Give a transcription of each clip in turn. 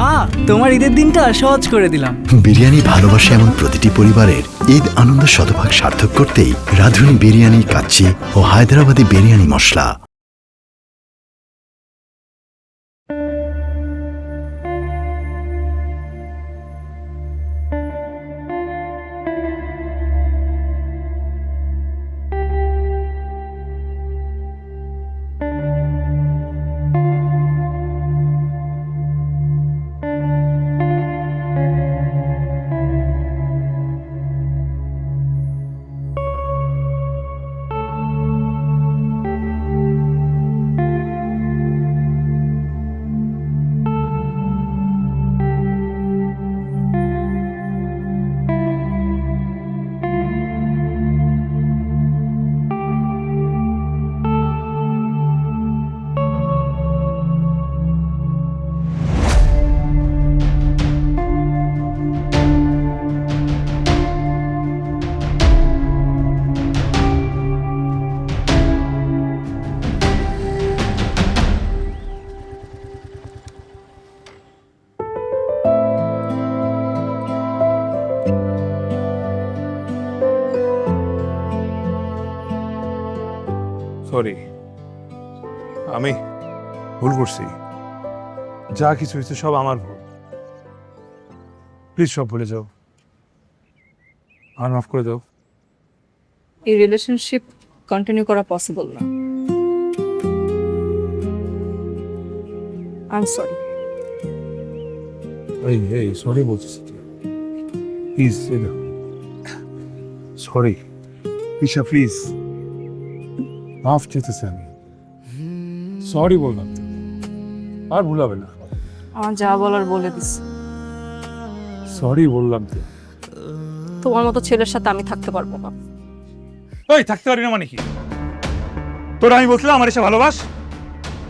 মা, তোমার ঈদের দিনটা সহজ করে দিলাম। বিরিয়ানি ভালোবাসে এমন প্রতিটি পরিবারের ঈদ আনন্দ শতভাগ সার্থক করতেই রাঁধুনি বিরিয়ানি কাচ্চি ও হায়দ্রাবাদি বিরিয়ানি মশলা। সরি, আমি ভুল করছি। যা কিছু হয়েছে সব আমার ভুল। প্লিজ সব ভুলে যাও, আর মাফ করে দাও। এই রিলেশনশিপ কন্টিনিউ করা পসিবল না। I am sorry. এই এই সরি বলছিস, প্লিজ সরি ঈশা, প্লিজ মাফ চেতেছি আমি। সরি বললাম তো, আর ভুল হবে না। আমার যা বলার বলে দিস। সরি বললাম তো। তোমার মতো ছেলের সাথে আমি থাকতে পারবো না। ওই থাকতে পারি না মানে কি? তোর আমি বলছিলাম আমার এসে ভালোবাস,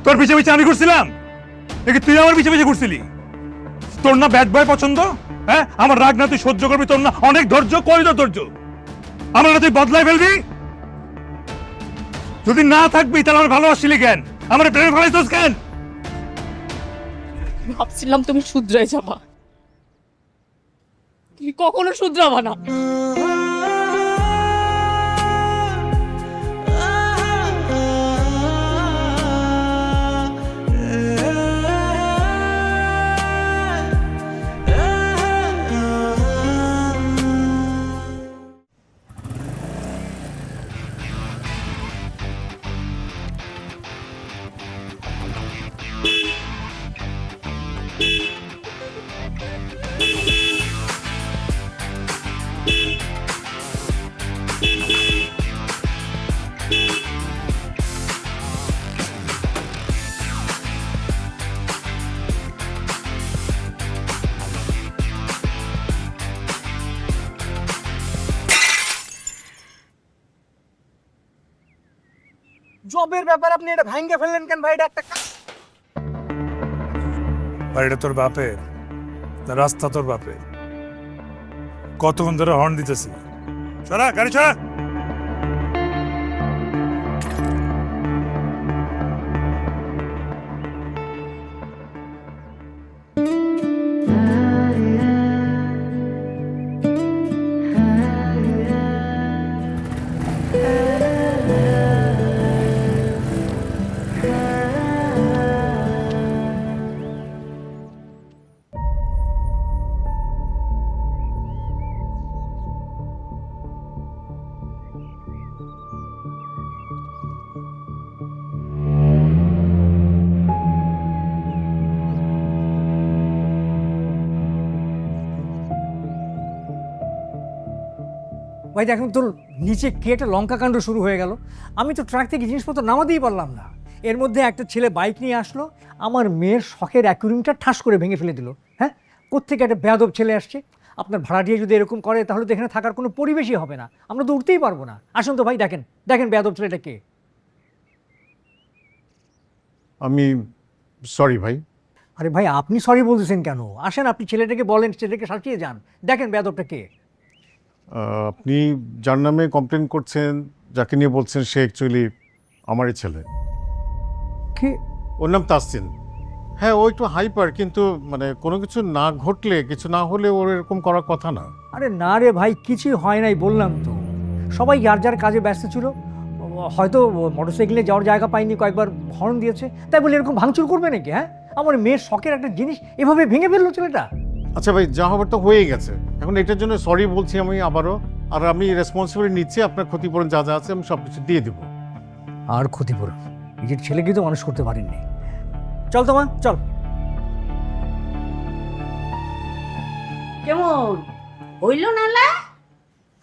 তোর পিছে পিছে আমি ঘুরছিলাম নাকি তুই আমার পিছে পিছে ঘুরছিলি? তোর না ব্যাড বয় পছন্দ? হ্যাঁ, আমার রাগ না তুই সহ্য করবি, তোর না অনেক ধৈর্য, কই তো ধৈর্য? আমার না তুই বদলাই ফেলবি? যদি না থাকবি তাহলে আমার ভালোবাসছিলি কেন? আমার প্রেমে ফেলাইছিস কেন? ভাবছিলাম তুমি শুধরাই যাবা, তুমি কখনো শুধরাবা না। জবের ব্যাপার আপনি এটা ভাঙ্গে ফেললেন কেন ভাই? এটা একটা বাড়িটা তোর বাপের না রাস্তা তোর বাপের? কতক্ষণ ধরে হর্ন দিতেছি, সরা গাড়ি সরা। ভাই দেখুন তোর নিচে কি একটা লঙ্কা কাণ্ড শুরু হয়ে গেল। আমি তো ট্রাক থেকে জিনিসপত্র নামাতেই পারলাম না। এর মধ্যে একটা ছেলে বাইক নিয়ে আসলো, আমার মেয়ের শখের অ্যাকুয়ারিয়ামটা ঠাস করে ভেঙে ফেলে দিল। হ্যাঁ, কোত্থেকে একটা বেয়াদব ছেলে আসছে। আপনার ভাড়াটিয়া যদি এরকম করে তাহলে তো এখানে থাকার কোনো পরিবেশই হবে না, আমরা তো উঠতেই পারবো না। আসুন তো ভাই, দেখেন দেখেন বেয়াদব ছেলেটা কে। আমি সরি ভাই। আরে ভাই আপনি সরি বলতেছেন কেন? আসেন আপনি ছেলেটাকে বলেন, ছেলেটাকে শাসিয়ে যান, দেখেন বেয়াদবটা কে। আপনি যার নামে কমপ্লেন করছেন, যাকে নিয়ে বলছেন, সে অ্যাকচুয়ালি আমারই ছেলে। কে? ওর নাম তাসিন। হ্যাঁ ও একটু হাইপার, কিন্তু মানে কোনো কিছু না ঘটলে, কিছু না হলে ওর এরকম করার কথা না। আরে না রে ভাই, কিছুই হয় নাই বললাম তো। সবাই যার যার কাজে ব্যস্ত ছিল, হয়তো মোটরসাইকেলে যাওয়ার জায়গা পায়নি, কয়েকবার হর্ন দিয়েছে, তাই বলে এরকম ভাঙচুর করবে নাকি? হ্যাঁ, আমার মেয়ের শখের একটা জিনিস এভাবে ভেঙে ফেললো ছেলেটা। আচ্ছা ভাই, যা হবার তো হয়ে গেছে, এখন এটার জন্য সরি বলছি আমি আবারও, আর আমি রেসপন্সিবিলিটি নিচ্ছি, আপনার ক্ষতিপূরণ যা যা আছে আমি সব কিছু দিয়ে দেবো। আর ক্ষতিপূরণ? নিজের ছেলেকে তো মানুষ করতে পারেননি। চল তোমা, চল। কেমন হইল নালা?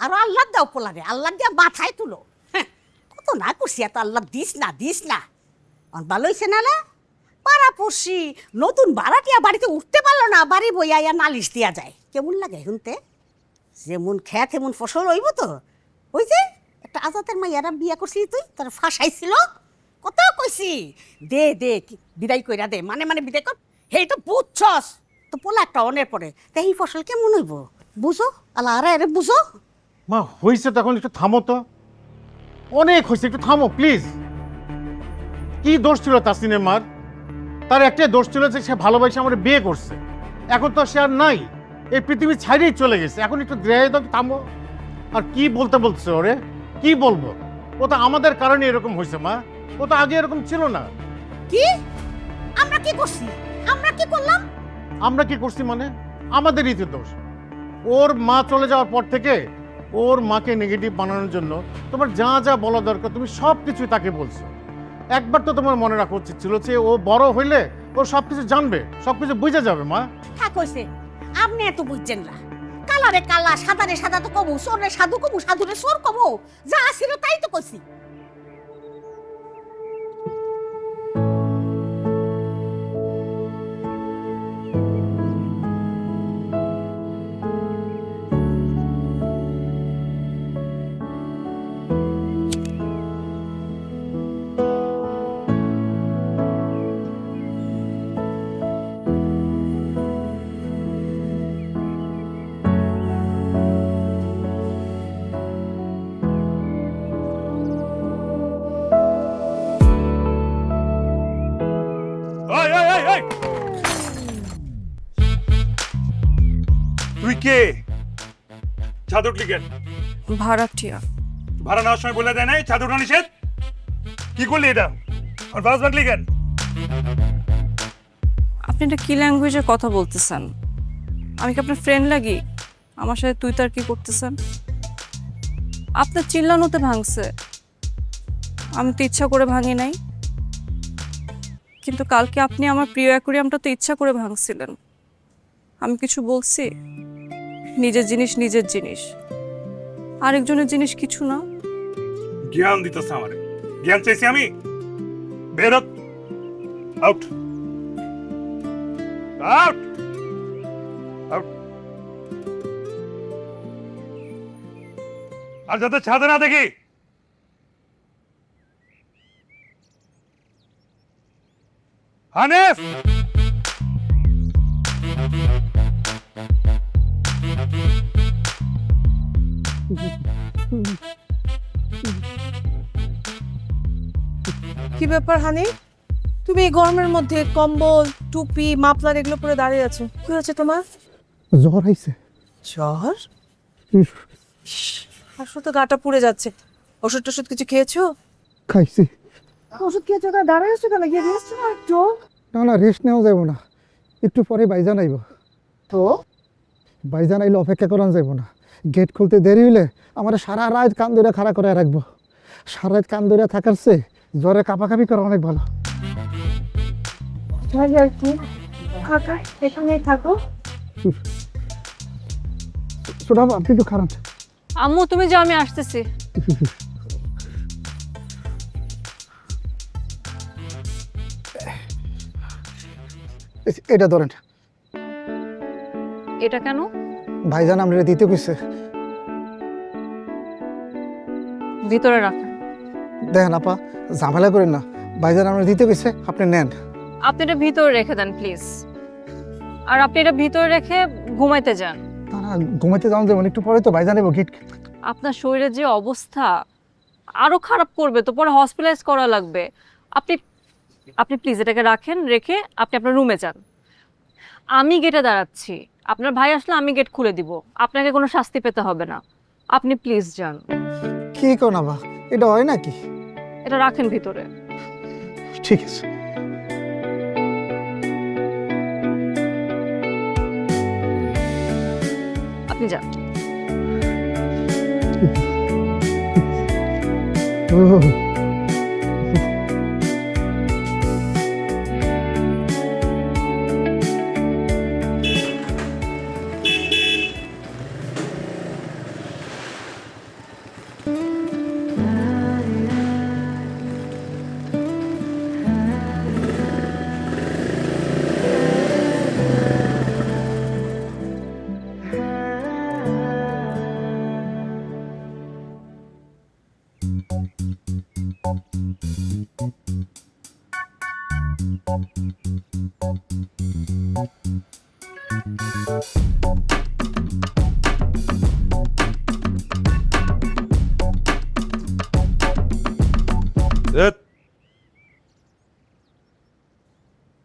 আর আল্লাহ দাও পোলারে, আল্লাহ দিয়া মাথায় তুলো। হ্যাঁ, কত না করছি, এত আল্লাহ দিস না। ভালো হয়েছে নালা? পাড়া পড়শি নতুন ভাড়াটিয়া বাড়িতে উঠতে পারলো না, বাড়ি বইয়া নালিশ দিয়া যায়। কেমন লাগে শুনতে? যেমন খেত এমন ফসল হইব তো। ওই যে একটা আজাতের মাইয়ারা বিয়া করছি তুই, তার ফাঁসাইছিল, কত কইছি দে বিদায় কইরা দে, মানে বিদায় কর। হে তো বুঝছস তো, পোলা একটা অনের পরে তাই এই ফসল কেমন হইব বুঝো, আল্লাহ আরে বুঝো। মা হয়েছে, তখন একটু থামো তো, অনেক হয়েছে, একটু থামো প্লিজ। কি দোষ ছিল তাসিনের মার? তার একটাই দোষ ছিল যে সে ভালোবাসে আমার বিয়ে করছে। এখন তো সে আর নাই, এই পৃথিবী ছাড়িয়ে চলে গেছে। এখন একটু দেয় তো, থামো। আর কি বলছে ওরে? কি বলবো? ও তো আমাদের কারণে এরকম হয়েছে মা, ও তো আগে এরকম ছিল না। কি আমরা কি করছি? আমরা কি করলাম? আমরা কি করছি মানে? আমাদেরই তো দোষ। ওর মা চলে যাওয়ার পর থেকে ওর মাকে নেগেটিভ বানানোর জন্য তোমার যা যা বলা দরকার তুমি সব কিছুই তাকে বলছো। একবার তো তোমার মনে রাখা উচিত ছিল যে ও বড় হইলে ও সব কিছু জানবে, সব কিছু বুঝে যাবে মা। থাক হইছে, আপনি এত বুঝছেন না। কালারে কালা, সাদারে সাদা তো কমু, সোরে সাধু কমু, সাধুরে সোর কমু, যা ছিল তাই তো কইছি। এই! তুই কে? ছাদ উঠলি কেন? ভাড়াটিয়া। ভাড়া নেওয়ার সময় বলে দেয় নাই ছাদ উঠা নিষেধ? কি করলি এটা? আর বাস বাঁধলি কেন? আপনি এটা কি ল্যাঙ্গুয়েজের কথা বলতেছেন? আমি কি আপনার ফ্রেন্ড লাগি? আমার সাথে তুই তার কি করতেছেন? আপনার চিল্লানোতে ভাঙছে, আমি তো ইচ্ছা করে ভাঙি নাই। কিন্তু কালকে আপনি আমার প্রিয় অ্যাকুরিয়ামটা তো ইচ্ছা করে ভাঙছিলেন। আমি কিছু বলছি? নিজের জিনিস, আরেকজনের জিনিস কিছু না। জ্ঞান দিতেছে আমারে। জ্ঞান চাইছি আমি? বেরোত, আউট, আউট, আউট। আর যাতে ছাদে না দেখি। হানিফ! কি ব্যাপার হানি, তুমি এই গরমের মধ্যে কম্বল, টুপি, মাফলার এগুলো পরে দাঁড়িয়ে আছো? কি হয়েছে তোমার? জ্বর হয়েছে। জ্বর? আসলে তো গাটা পুড়ে যাচ্ছে। ওষুধ টষুধ কিছু খেয়েছো? খাইছি। ওষুধ খেয়েছো, তা দাঁড়ায় আছো কেন? গিয়ে রেস্ট নাও একটু। না রেস্ট নেওয়া যাবো না, একটু পরে বাইজান আইব। তো বাইজান আইলে অপেক্ষা করান যাইব না। গেট খুলতে দেরি হইলে আমার সারা রাত কান ধরে খাড়া করে রাখবো। সারা রাত কান ধরে থাকার চেয়ে জ্বরে কাঁপাকাঁপি করা অনেক ভালো। এখানেই থাকো। শোনাবো, আপনি একটু খারাপ। আম্মু তুমি যাও, আমি আসতেছি। এটা ধরেন। এটা কেন? ভাইজান আমরা দিতে কইছে। ভিতরে রাখেন। দেখেন আপা, ঝামেলা করেন না, ভাইজান আমরা দিতে কইছে, আপনি নেন। আপনি এটা ভিতরে রেখে দেন প্লিজ। আর আপনি এটা ভিতরে রেখে ঘুমাইতে যান। না ঘুমাইতে যাওয়া যাবেন, একটু পরে তো ভাইজান আইব। গেট আপনার শরীরের যে অবস্থা আরো খারাপ করবে তো, পরে হসপিটালাইজ করা লাগবে। আপনি আপনি প্লিজ এটাকে রাখেন, রেখে আপনি আপনার রুমে যান। আমি গেটে দাঁড়াচ্ছি, আপনার ভাই আসলে আমি গেট খুলে দিব, আপনাকে কোনো শাস্তি পেতে হবে না। আপনি প্লিজ যান। কি কো না বা, এটা হয় নাকি? এটা রাখেন ভিতরে। ঠিক আছে। আপনি যান। ও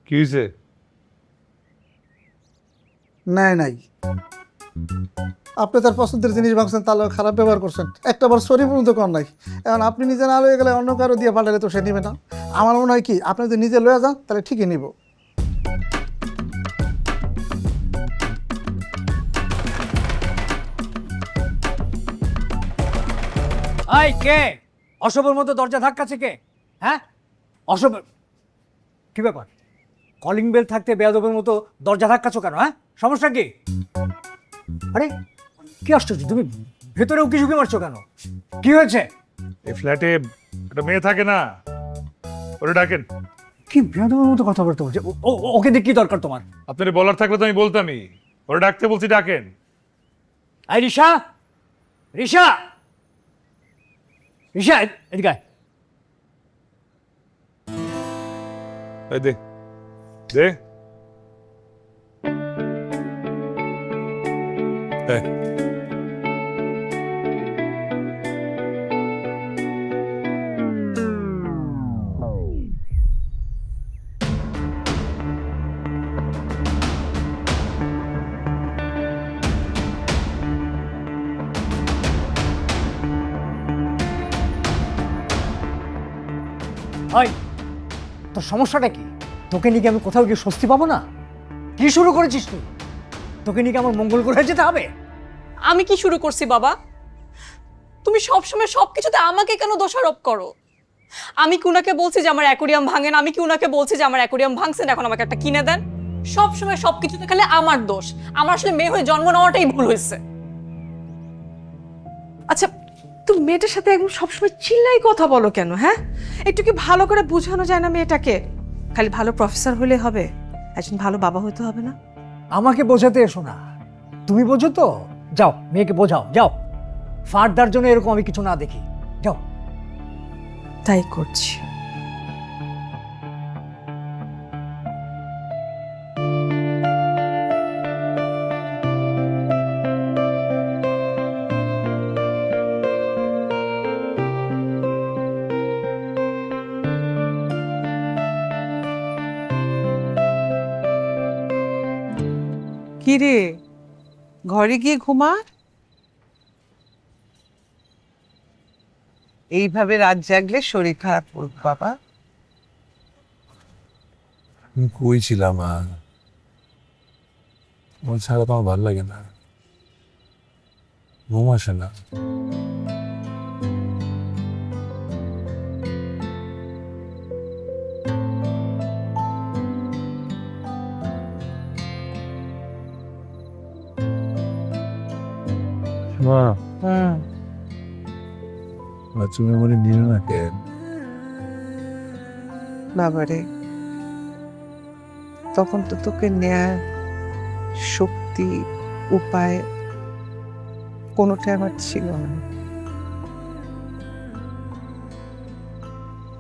কি হয়েছে? নাই নাই, আপনি তার পছন্দের জিনিস ভাঙছেন, তাহলে খারাপ ব্যবহার করছেন, একটা বার সরি পর্যন্ত কর নাই। এখন আপনি নিজে না লয়ে গেলে অন্য কারো দিয়ে পাঠালে তো সে নিবে না। আমার মনে হয় কি, আপনি যদি নিজে লয়ে যান তাহলে ঠিকই নিব। আই কে অসবর মতো দরজা ধাক্কাছে কে? হ্যাঁ, অসবর কি ব্যাপার? কলিং বেল থাকতে বেয়াদবের মতো দরজা ধাক্কাছো কেন? হ্যাঁ, সমস্যা কি? আরে কি আশ্চর্য, তুমি ভেতরে উকি ঝুঁকি মারছো কেন? কি হয়েছে? এই ফ্ল্যাটে একটা মেয়ে থাকে না, ওরে ডাকেন। কি বেয়াদবের মতো কথা বলতে বলছে? ওকে দিয়ে কি দরকার তোমার? আপনার বলার থাকলে তো আমি বলতামই। ওরে ডাকতে বলছি, ডাকেন। আই রিশা, রিশা, রিশা, এদিকে আয়। এই দে দে। এই, ওই, তোর সমস্যাটা কি? তোকে নিয়ে কি আমি কোথাও গিয়ে স্বস্তি পাবো না? কি শুরু করেছিস তুই? তোকে নিয়ে কি আমার মঙ্গল গ্রহে যেতে হবে? আমি কি শুরু করছি বাবা? তুমি সবসময় সবকিছুতে আমাকে কেন দোষারোপ করো? আমি কি উনাকে বলছি যে আমার অ্যাকোরিয়াম ভাঙেন? আমি কি উনাকে বলছি যে আমার অ্যাকোরিয়াম ভাঙছেন, এখন আমাকে একটা কিনে দেন? সবসময় সবকিছুতে খালি আমার দোষ। আমার আসলে মেয়ে হয়ে জন্ম নেওয়াটাই ভুল হয়েছে। আচ্ছা, তুমি মেয়েটার সাথে একদম সবসময় চিল্লাই কথা বলো কেন? হ্যাঁ, একটু কি ভালো করে বোঝানো যায় না মেয়েটাকে? খালি ভালো প্রফেসর হলে হবে, একজন ভালো বাবা হতে হবে না? আমাকে বোঝাতে এসো না, তুমি বোঝো তো। যাও, মেয়েকে বোঝাও, যাও। ফার্দার জন্য এরকম আমি কিছু না দেখি, যাও। তাই করছি। কি রে, ঘরে গিয়ে ঘুমা। এইভাবে রাত জাগলে শরীর খারাপ করবে বাবা। আমি কই ছিলাম আর ওর ছাড়া তো আমার ভালো লাগে না, ঘুম আসে না। মা, তুমি আমার নিলে না কেন? বাবারে, তখন তো তোকে নেয়ার শক্তি, উপায় কোনোটাই আমার ছিল না।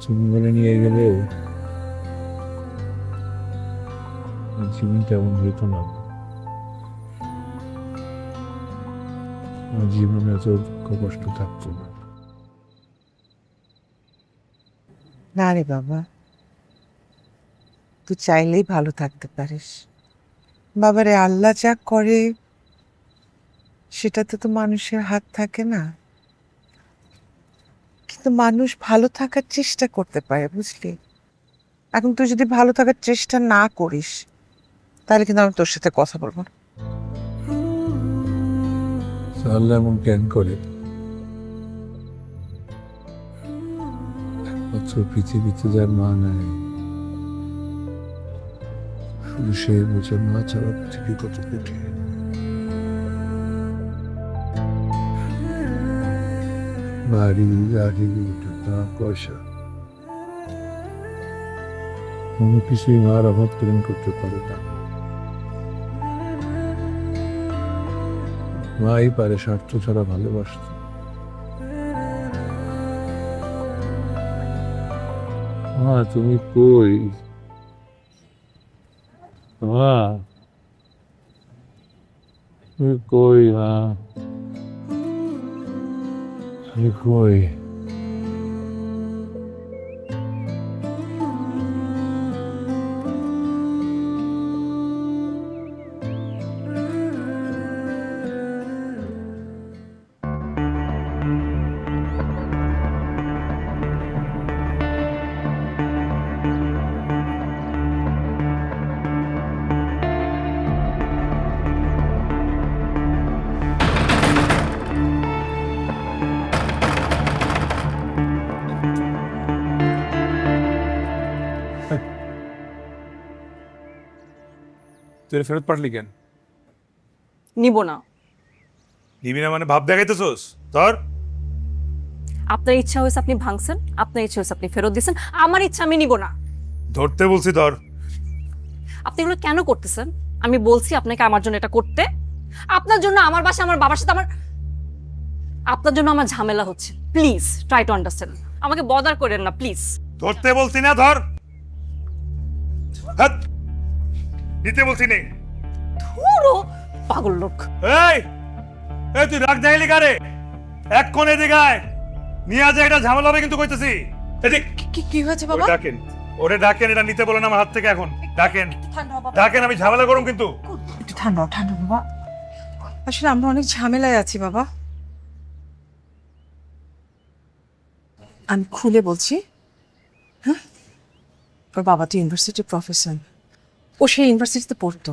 তুমি বলে নিয়ে গেলে জীবনটা এমন হইতো না। আমার জীবনে এত দুঃখ কষ্ট থাকতো না। না রে বাবা, তুই চাইলেই ভালো থাকতে পারিস। বাবারে, আল্লাহ যা করে সেটাতে তো মানুষের হাত থাকে না, কিন্তু মানুষ ভালো থাকার চেষ্টা করতে পারে, বুঝলি? এখন তুই যদি ভালো থাকার চেষ্টা না করিস তাহলে কিন্তু আমি তোর সাথে কথা বলবো না। আল্লাহ এমন জ্ঞান করে একমাত্র পৃথিবীতে যার মা নাই, শুধু সে বোঝে মা ছাড়া পৃথিবী কত কঠিন। বাড়ি গাড়ি টাকা পয়সা কোনো কিছুই মার অভাব পূরণ করতে পারে না। মাই পারে স্বার্থ ছাড়া ভালোবাসতে। মা তুমি কই? মা তুমি কই? মা তুমি কই? তুই এটা ফেরত পাঠলি কেন? নিব না। নিবি না মানে ভাব দেখাইতেছোস? ধর। আপনার ইচ্ছা হয়েছে আপনি ভাঙছেন, আপনার ইচ্ছা হয়েছে আপনি ফেরত দিয়েছেন, আমার ইচ্ছা আমি নিব না। ধরতে বলছি ধর। আপনি এগুলো কেন করতেছেন? আমি বলছি আপনাকে আমার জন্য এটা করতে। আপনার জন্য আমার বাসা, আমার বাবার সাথে আপনার জন্য আমার ঝামেলা হচ্ছে। Please try to understand. আমাকে বদার করেন না প্লিজ। ধরতে বলছি না, ধর। হাত দিতে বলছি নেই। পুরো পাগল লোক। এই এই তুই রাগ দেখাইলি কারে? এক্ষণ এদিকে আয়, নিয়ে আজ একটা ঝামেলা হবে কিন্তু কইতেছি। এদিক। কি হয়েছে ওরে ডাকেন, ওরে ডাকেন, এটা নিতে বলেন আমার হাত থেকে এখন। ডাকেন ডাকেন, আমি ঝামেলা করুম কিন্তু। একটু ঠান্ডা ঠান্ডা বাবা, আসলে আমরা অনেক ঝামেলায় আছি বাবা। আমি খুলে বলছি, হ্যাঁ, ওর বাবা তো ইউনিভার্সিটির প্রফেসর, ও সেই ইউনিভার্সিটিতে পড়তো।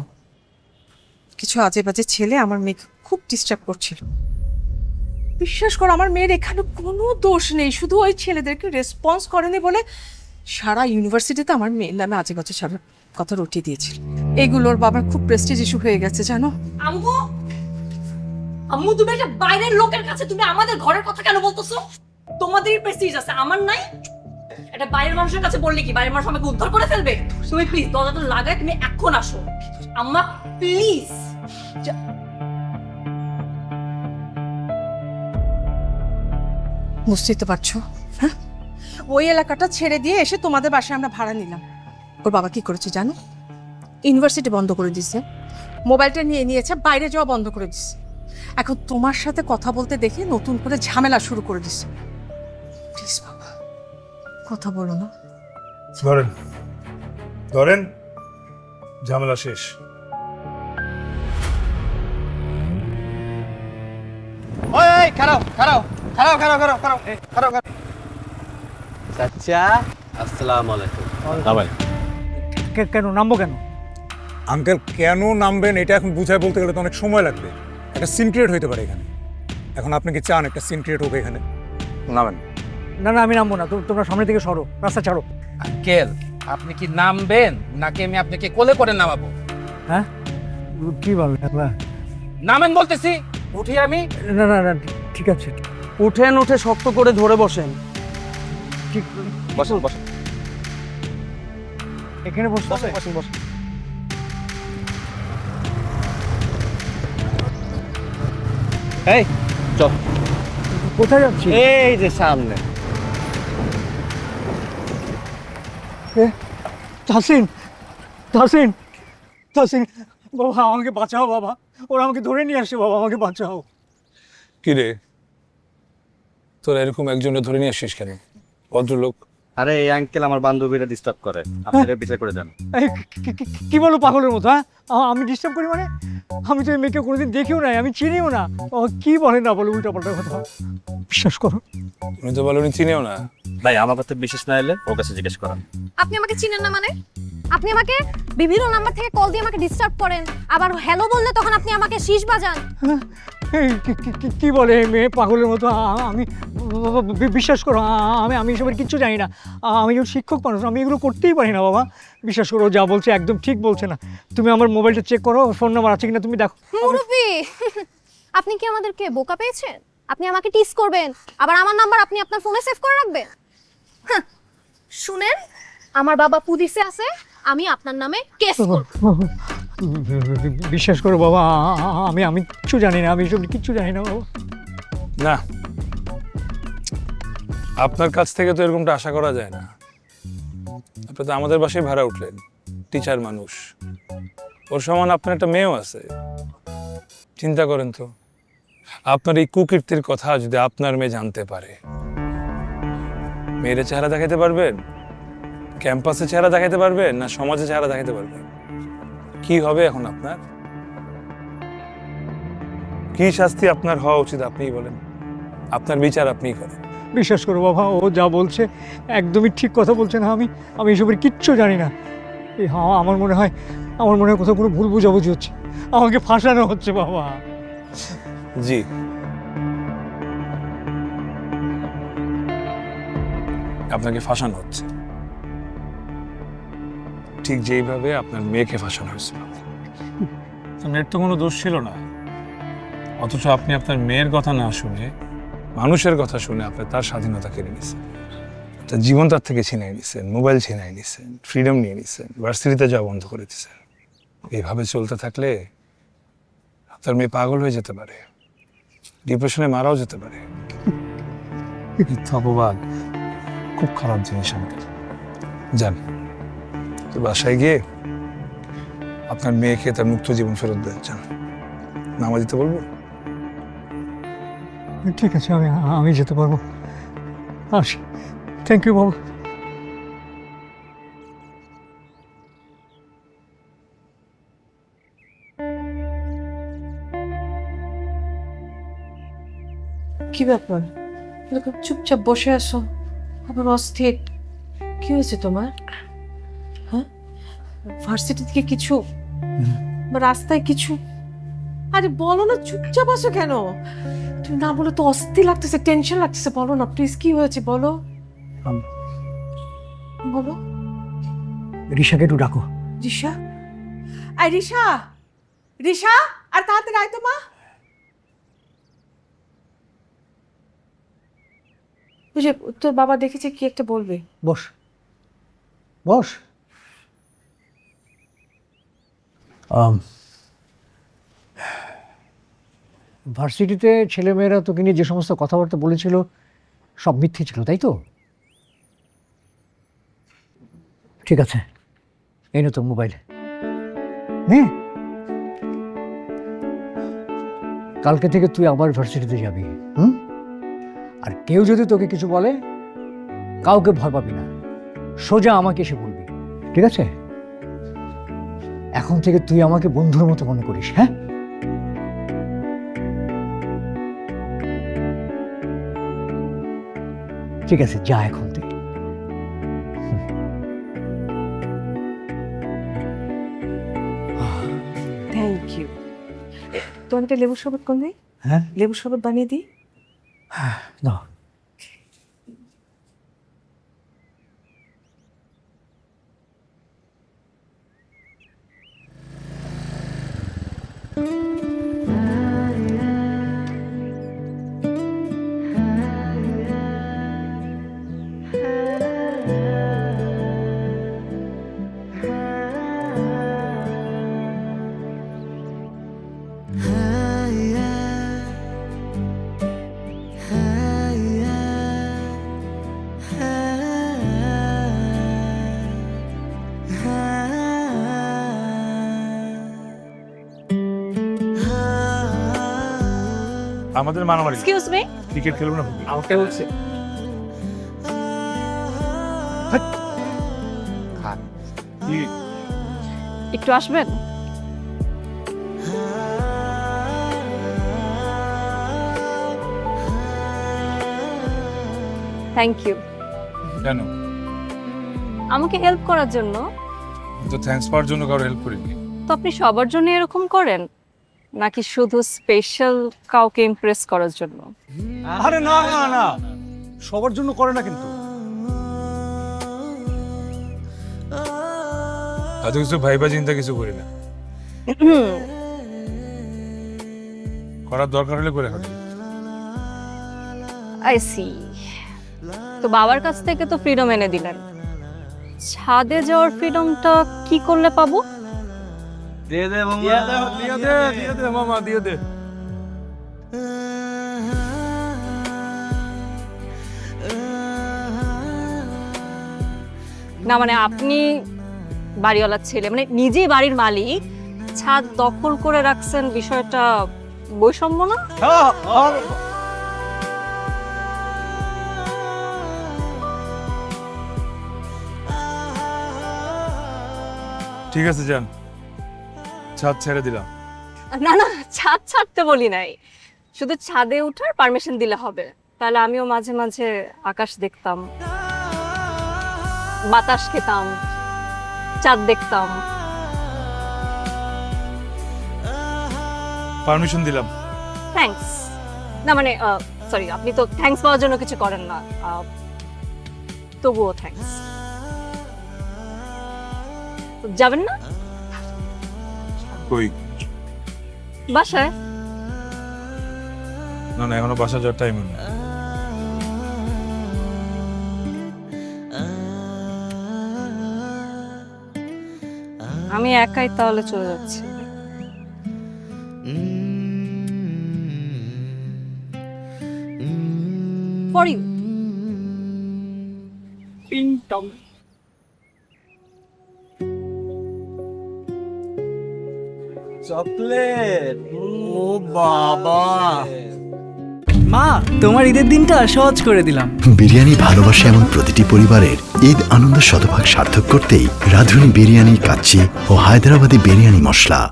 কিছু আজে বাজে ছেলে আমার মেয়েকে খুব ডিস্টার্ব করছিল। বিশ্বাস করো, আমার মেয়ের এখানে কোনো দোষ নেই, শুধু ওই ছেলেদেরকে রেসপন্স করেনি বলে সারা ইউনিভার্সিটিতে আমার মেয়ের নামে আজে বাজে সব কথা রটিয়ে দিয়েছিল। এগুলোর বাবার খুব প্রেস্টিজ ইস্যু হয়ে গেছে জানো। আম্মু, আম্মু তুমি একটা বাইরের লোকের কাছে তুমি আমাদের ঘরের কথা কেন বলতেছো? তোমাদের প্রেস্টিজ আছে, আমার নাই। এটা বাইরের মানুষের কাছে বললে কি বাইরের মানুষ আমাকে উদ্ধার করে ফেলবে? তুমি প্লিজ দরজাটা লাগায় তুমি এখন আসো। আম্মা প্লিজ। বুঝতেই তো পারছো, হ্যাঁ, ওই এলাকাটা ছেড়ে দিয়ে এসে তোমাদের বাসায় আমরা ভাড়া নিলাম। ওর বাবা কি করেছে জানো? ইউনিভার্সিটি বন্ধ করে দিয়েছে, মোবাইলটা নিয়ে নিয়েছে, বাইরে যাওয়া বন্ধ করে দিচ্ছে। এখন তোমার সাথে কথা বলতে দেখে নতুন করে ঝামেলা শুরু করে দিচ্ছে। প্লিজ বাবা, কথা বলো না। ধরেন ধরেন, ঝামেলা শেষ। ওই খারাও খারাও খারাও খারাও খারাও খারাও খারাও খারাও। চাচা আসসালামু আলাইকুম। কেন নামবো কেন? আঙ্কেল কেন নামবেন এটা এখন বুঝায় বলতে গেলে তো অনেক সময় লাগবে। একটা সিন ক্রিয়েট হইতে পারে এখানে। এখন আপনি কি চান একটা সিন ক্রিয়েট হোক এখানে? নামেন। না না, আমি নামবো না। তোমরা সামনে থেকে সরো, রাস্তা ছাড়ো। আঙ্কেল আপনি কি নামবেন নাকি আমি আপনাকে কোলে করে নামাবো? হ্যাঁ, কি বল? নামেন বলতেছি, উঠি আমি। না না না, ঠিক আছে। উঠেন, উঠে শক্ত করে ধরে বসেন। ঠিক, বসেন বসেন এখানে বসে বসেন বসেন। এই চল, কোথায় যাচ্ছি? এই যে সামনে। তাহসিন, তাহসিন, তাহসিন, বাবা আমাকে বাঁচাও বাবা, ওরা আমাকে ধরে নিয়ে আসছে বাবা, আমাকে বাঁচাও। কি রে, তোরা এরকম একজনকে ধরে নিয়ে আসিস কেন? ভদ্রলোক। আরে এই আঙ্কেল আমার বান্ধবীরা ডিস্টার্ব করে, আপনারা বিচার করে দেন। এই কি বলো পাগলের মতো? হ্যাঁ, আমি ডিস্টার্ব করি মানে? আমি তো এই মেয়েকে কোনোদিন দেখিও নাই, আমি চিনিও না। ও কি বলে না বলে উল্টা পাল্টা কথা, বিশ্বাস করো। তুমি তো বলো উনি চিনেও না। ভাই আমার কথা বিশেষ না হলে ওর কাছে জিজ্ঞেস করেন। আপনি আমাকে চিনেন না মানে? আপনি আমাকে বিভিন্ন নাম্বার থেকে কল দিয়ে আমাকে ডিস্টার্ব করেন, আবার হ্যালো বললে তখন আপনি আমাকে শীষ বাজান। এই কি বলে এই মেয়ে পাগলের মতো? আমি বিশ্বাস করো, আমি এসবের কিচ্ছু জানি না। আমি একজন শিক্ষক মানুষ, আমি এগুলো করতেই পারি না বাবা। বিশ্বাস করো, যা বলছে একদম ঠিক বলছে না। তুমি আমার মোবাইলটা চেক করো, ফোন নাম্বার আছে কিনা তুমি দেখো। মুরব্বি, আপনি কি আমাদেরকে বোকা পেয়েছেন? আপনি আমাকে টিস করবেন, আবার আমার নাম্বার আপনি আপনার ফোনে সেভ করে রাখবেন? শুনেন, আমার বাবা পুলিশে আছে, আমি আপনার নামে কেস করব। বিশ্বাস করো বাবা, আমি কিচ্ছু জানি না, আমি এসব কিচ্ছু জানি না বাবা। না, আপনার কাছ থেকে তো এরকমটা আশা করা যায় না। আপনি তো আমাদের বাসায় ভাড়া উঠলেন, টিচার মানুষ, ওর সমান আপনার একটা মেয়েও আছে। চিন্তা করেন তো, আপনার এই কুকীর্তির কথা যদি আপনার মেয়ে জানতে পারে, মেয়ের চেহারা দেখাতে পারবেন? ক্যাম্পাসে চেহারা দেখাতে পারবেন না সমাজে চেহারা দেখাতে পারবেন? কি হবে এখন আপনার? কি শাস্তি আপনার হওয়া উচিত আপনিই বলেন, আপনার বিচার আপনিই করেন। বিশ্বাস করো বাবা, ও যা বলছে একদমই ঠিক কথা বলছে না। আমি এসবের কিচ্ছু জানি না। এই আমার মনে হয় কোথাও কোনো ভুল বোঝাবুঝি হচ্ছে, আমাকে ফাঁসানো হচ্ছে বাবা। জি, আপনাকে ফাঁসানো হচ্ছে, ঠিক যেইভাবে আপনার মেয়েকে ফাঁসানো হয়েছিল। মেয়ের তো কোনো দোষ ছিল না, অথচ আপনি আপনার মেয়ের কথা না শুনে মানুষের কথা শুনে আপনি তার স্বাধীনতা কেড়ে নিছেন, তার জীবন তার থেকে ছিনাই নিছেন, মোবাইল ছিনাই নিছেন, ফ্রিডম নিয়ে নিছেন, ভার্সিটিতে যাওয়া বন্ধ করে দিচ্ছেন। এইভাবে চলতে থাকলে আপনার মেয়ে পাগল হয়ে যেতে পারে, ডিপ্রেশনে মারাও যেতে পারে। মিথ্যা অপবাদ খুব খারাপ জিনিস। আমাদের যান, তো বাসায় গিয়ে আপনার মেয়েকে তার মুক্ত জীবন ফেরত দেন। যান, নামা দিতে বলবো? ঠিক আছে, আমি যেতে পারবো। আসি, থ্যাংক ইউ বাবা। কি ব্যাপার, এরকম চুপচাপ বসে আছো, আবার অস্থির? কি হয়েছে তোমার? হ্যাঁ, ভার্সিটি থেকে কিছু বা রাস্তায় কিছু? আরে বলো না, চুপচাপ আছো কেন? তুমি না বলো তো অস্থির লাগতেছে, টেনশন লাগতেছে। বলো না প্লিজ, কি হয়েছে বলো। বলো। রিশাকে একটু ডাকো। রিশা, আই রিশা, রিশা, আর তাড়াতাড়ি আয় তো মা। বুঝে, তোর বাবা দেখেছে কি একটা বলবে। বস বস। ভার্সিটিতে ছেলেমেয়েরা তোকে নিয়ে যে সমস্ত কথাবার্তা বলেছিল সব মিথ্যে ছিল, তাই তো? ঠিক আছে, এই নে তোর মোবাইল, নে। কালকে থেকে তুই আবার ভার্সিটিতে যাবি, আর কেউ যদি তোকে কিছু বলে কাউকে ভয় পাবি না, সোজা আমাকে এসে বলবি, ঠিক আছে? এখন থেকে তুই আমাকে বন্ধুর মতো মনে করিস, হ্যাঁ? ঠিক আছে, যা এখন তুই। Thank you. তোমার একটা লেবুর শরবত কোন দিই? হ্যাঁ, লেবুর শরবত বানিয়ে দিই। না, আমাদের মারামারি, এক্সকিউজ মি, ক্রিকেট খেলবো না? আমাকে বলছে একটু আসবেন? Thank you. কেন? আমাকে হেল্প করার জন্য। তো থ্যাঙ্কস পাওয়ার জন্য কারো হেল্প করিনি। তো আপনি সবার জন্য এরকম করেন নাকি শুধু স্পেশাল কাউকে ইমপ্রেস করার জন্য? আরে না না না, সবার জন্য করে না কিন্তু। এত কিছু ভাইবা চিন্তা কিছু করি না, করার দরকার হলে করে ফেলি। I see. তো বাবার কাছ থেকে তো ফ্রিডম এনে দিলেন, ছাদে যাওয়ার ফ্রিডমটা কি করলে পাবো? দিয়ে দে মামা, দিয়ে দে মামা, দিয়ে দে। না মানে আপনি বাড়িওয়ালার ছেলে, মানে নিজেই বাড়ির মালিক, ছাদ দখল করে রাখছেন, বিষয়টা বৈষম্য না? ঠিক আছে যান, ছাদ ছেড়ে দিলাম। না না, ছাদ ছাড়তে বলি নাই, শুধু ছাদে ওঠার পারমিশন দিলে হবে। তাহলে আমিও মাঝে মাঝে আকাশ দেখতাম, বাতাস খেতাম, চাঁদ দেখতাম। পারমিশন দিলাম। থ্যাঙ্কস। না মানে সরি, আপনি তো থ্যাঙ্কস পাওয়ার জন্য কিছু করেন না, তবুও থ্যাঙ্কস। যাবেন না? কই? বাসায়। না না, এখনো বাসা যাওয়ার টাইম নেই। আমি একাই তাহলে চলে যাচ্ছি। For you. Ping tong. Chocolate. ও বাবা, মা, তোমার ঈদের দিনটা সহজ করে দিলাম। বিরিয়ানি ভালোবাসে এমন প্রতিটি পরিবারের ঈদ আনন্দ শতভাগ সার্থক করতেই রাঁধুনি বিরিয়ানি কাচ্চি ও হায়দ্রাবাদি বিরিয়ানি মশলা।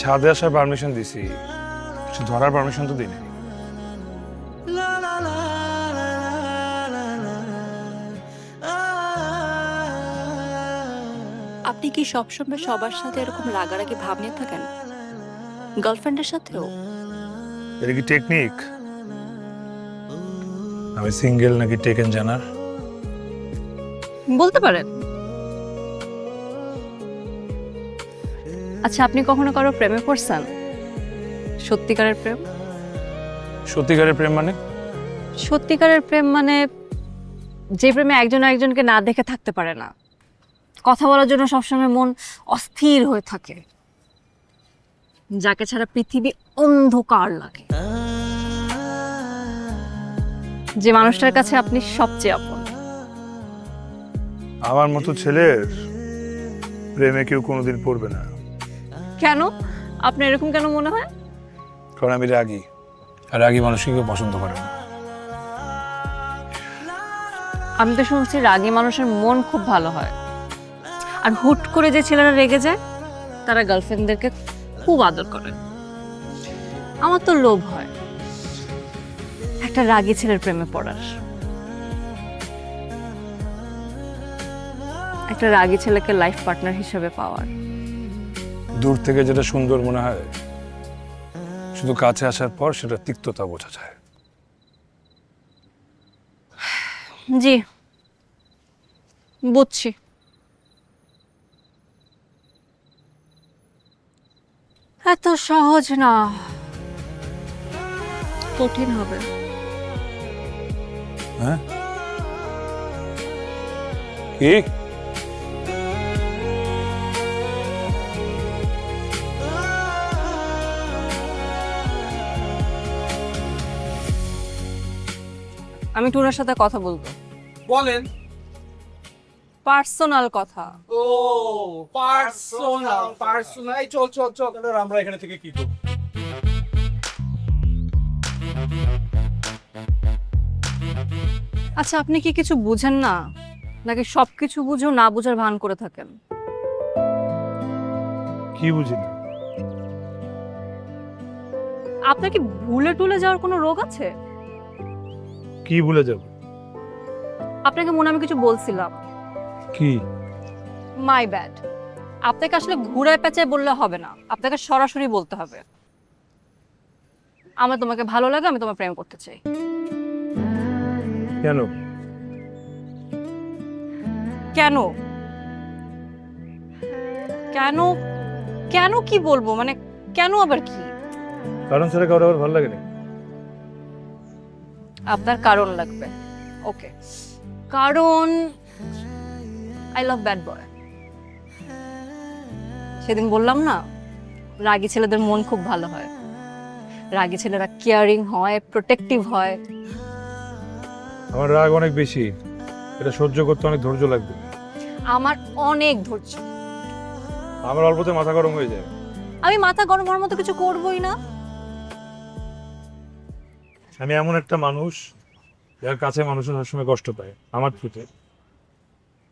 ছাদে আসার পারমিশন দিছি, কিছু ধরার পারমিশন তো দিইনি। আপনি কি সবসময় সবার সাথে এরকম রাগারাগি ভাব নিয়ে থাকেন? গার্লফ্রেন্ডের সাথেও? এটা কি টেকনিক? আমি সিঙ্গেল নাকি টেকেন জানার? বলতে পারেন। আচ্ছা, আপনি কখনো কারো প্রেমে পড়ছেন? সত্যিকারের প্রেম? সত্যিকারের প্রেম মানে? সত্যিকারের প্রেম মানে যে প্রেমে একজন আরেকজনকে না দেখে থাকতে পারে না, কথা বলার জন্য সবসময় মন অস্থির হয়ে থাকে, যাকে ছাড়া পৃথিবী অন্ধকার লাগে, যে মানুষটার কাছে আপনি সবচেয়ে আপন। আমার মতো ছেলের প্রেমে কেউ কোনোদিন পড়বে না। কেন? আপনার এরকম কেন মনে হয়? কারণ আমি রাগী, আর রাগী মানুষকে কেউ পছন্দ করে না। আমি তো শুনছি রাগী মানুষের মন খুব ভালো হয়, আর হুট করে যে ছেলেরা রেগে যায় তারা গার্লফ্রেন্ডদেরকে খুব আদর করে। আমার তো লোভ হয় একটা রাগী ছেলের প্রেমে পড়ার, একটা রাগী ছেলেকে লাইফ পার্টনার হিসেবে পাওয়ার। দূর থেকে যেটা সুন্দর মনে হয়, শুধু কাছে আসার পর সেটা তিক্ততা বোঝা যায়। জি, বুঝছি। এত সহজ না, কঠিন হবে। হ্যাঁ কি? আমি টুনার সাথে কথা বলবো, বলেন। পার্সোনাল কথা। ও পার্সোনাল, এই চল চল চল। আমরা এখানে থেকে কি করব? আচ্ছা, আপনি কি কিছু বুঝেন না, নাকি সবকিছু বুঝেও না বুঝার ভান করে থাকেন? কি বুঝি না? আপনার কি ভুলে টুলে যাওয়ার কোনো রোগ আছে? কি ভুলে যাব? আপনাকে মনে আমি কিছু বলছিলাম। কি? My bad. আপনাকে আসলে ঘুরায় পেঁচায় বললে হবে না, আপনাকে সরাসরি বলতে হবে। আমার তোমাকে ভালো লাগে, আমি তোমার প্রেম করতে চাই। কেন? কেন? কেন? কেন কি বলবো, মানে কেন আবার কি? কারণ ছাড়া কারো আবার ভালো লাগে না? আপনার কারণ লাগবে। ওকে, কারণ আই লাভ ব্যাড বয়। সেদিন বললাম না, রাগী ছেলেদের মন খুব ভালো হয়। রাগী ছেলেরা কেয়ারিং হয়, প্রোটেক্টিভ হয়। আমার রাগ অনেক বেশি, এটা সহ্য করতে অনেক ধৈর্য লাগবে। আমার অনেক ধৈর্য। আমার অল্পতে মাথা গরম হয়ে যায়। আমি মাথা গরম হওয়ার মতো কিছু করবোই না। আমি এমন একটা মানুষ যার কাছে মানুষ সবসময় কষ্ট পায় আমার থেকে।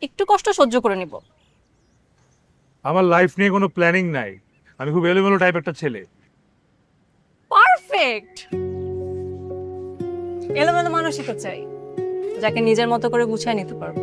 একটু কষ্ট সহ্য করে নিব। আমার লাইফ নিয়ে কোনো প্ল্যানিং নাই, আমি খুব এলোমেলো টাইপ একটা ছেলে। পারফেক্ট। এলোমেলো মানুষই তো চাই, যাকে নিজের মতো করে গুছিয়ে নিতে পারবো।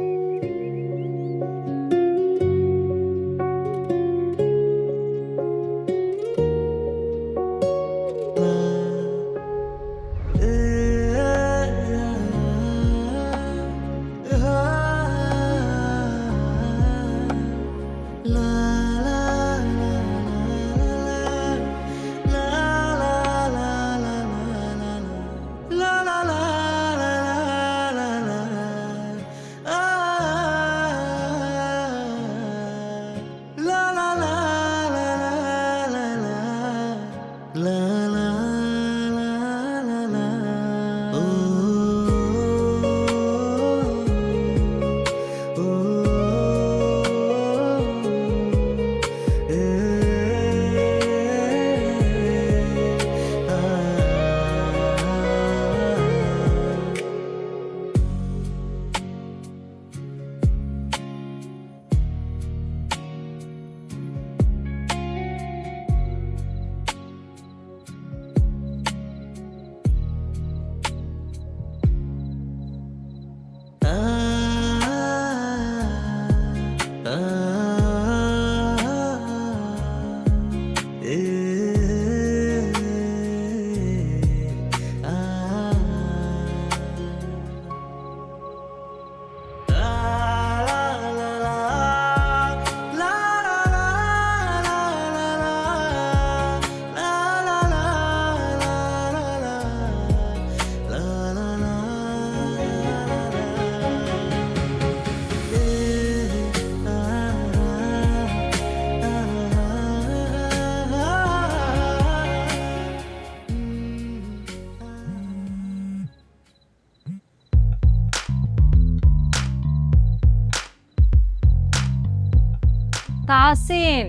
তাহসিন,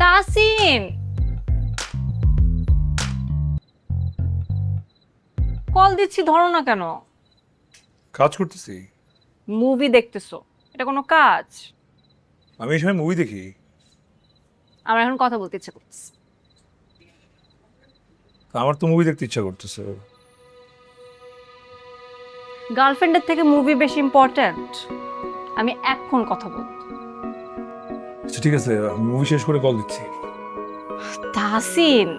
তাহসিন, কল দিচ্ছি ধরো না কেন? কাজ করতেছি। মুভি দেখতেছো, এটা কোনো কাজ? আমি এই সময় মুভি দেখি? আমার এখন কথা বলতে ইচ্ছে করছে। আমার তো মুভি দেখতে ইচ্ছা করতেছে। গার্লফ্রেন্ডের থেকে মুভি বেশি ইম্পর্ট্যান্ট। আমি এখন কথা বলবো। আচ্ছা ঠিক আছে, মুভি শেষ করে কল দিচ্ছি। তাহসিন,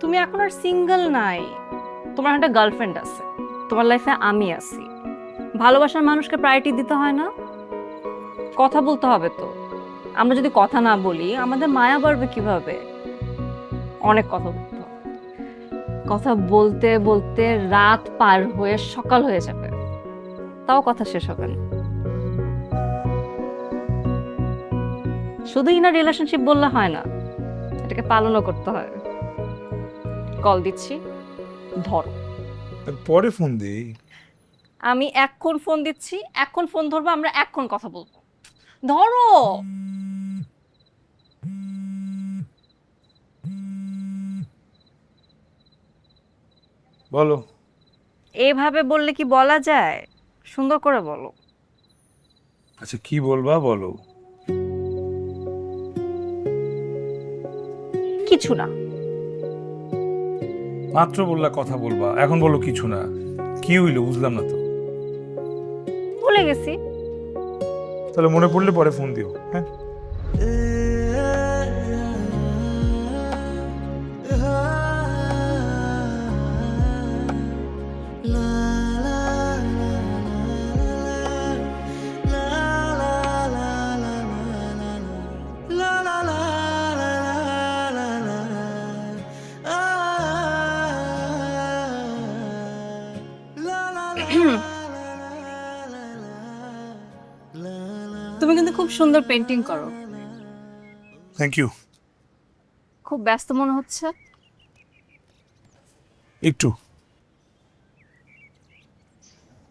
তুমি এখন আর সিঙ্গেল নাই, তোমার একটা গার্লফ্রেন্ড আছে, তোমার লাইফে আমি আছি। ভালোবাসার মানুষকে প্রায়োরিটি দিতে হয় না? কথা বলতে হবে তো। আমরা যদি কথা না বলি আমাদের মায়া বাড়বে কিভাবে? অনেক কথা বলতে হবে। কথা বলতে বলতে রাত পার হয়ে সকাল হয়ে যাবে, তাও কথা শেষ হবে না। শুধু ইনার রিলেশনশিপ বললে হয় না, এটাকে পালনও করতে হয়। কল দিচ্ছি, ধরো। পরে ফোন দিই। আমি এক্ষণ ফোন দিচ্ছি, এখন ফোন ধরবো, আমরা এক্ষণ কথা বলবো। ধরো। বলো। এভাবে বললে কি বলা যায়? সুন্দর করে বলো। আচ্ছা কি বলবা বলো। কিছু না। মাত্র বললা কথা বলবা, এখন বলো কিছু না। কি হইলো বুঝলাম না তো। ভুলে গেছি। তাহলে মনে পড়লে পরে ফোন দিও। হ্যাঁ তুমি কিন্তু খুব সুন্দর পেন্টিং করো। Thank you. খুব ব্যস্ত মনে হচ্ছে। একটু।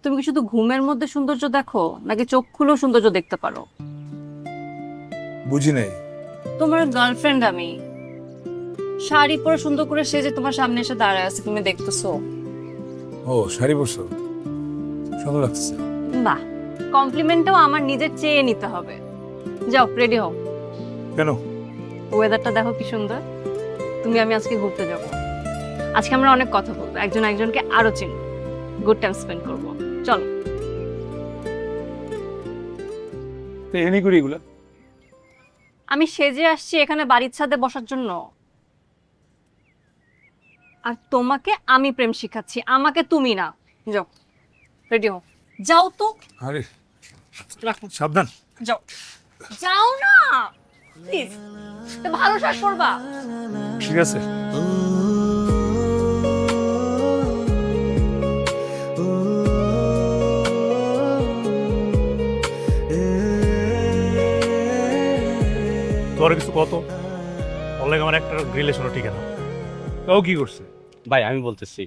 তুমি কি শুধু ঘুমের মধ্যে সৌন্দর্য দেখো, নাকি চোখ খুলেও সৌন্দর্য দেখতে পারো? বুঝি নাই। তোমার গার্লফ্রেন্ড আমি, শাড়ি পরে সুন্দর করে সেজে তোমার সামনে এসে দাঁড়ায় আছে, তুমি দেখতেছো। ও শাড়ি পরছো, সুন্দর লাগছে। বাহ, কমপ্লিমেন্টটাও আমার নিজের চেয়ে নিতে হবে। যাও রেডি হও। কেন? ওয়েদারটা দেখো কি সুন্দর। তুমি আমি আজকে ঘুরতে যাব। আজকে আমরা অনেক কথা বলবো, একজন একজনকে আরো চিনবো, গুড টাইম স্পেন্ড করবো। চলো। তো এনি করি এগুলা? আমি সেজে আসছি এখানে বাড়ির ছাদে বসার জন্য, আর তোমাকে আমি প্রেম শিখাচ্ছি, আমাকে তুমি না। যাও রেডি হও। যাও তো। আরে রাখো। সাবধান। যাও। যাও না প্লিজ, ভালো শাক করবা। ঠিক আছে। তোর কিছু কত অনলাইন আমার একটা রিলেশনও ঠিক না। ও কি করছে? ভাই আমি বলতেছি,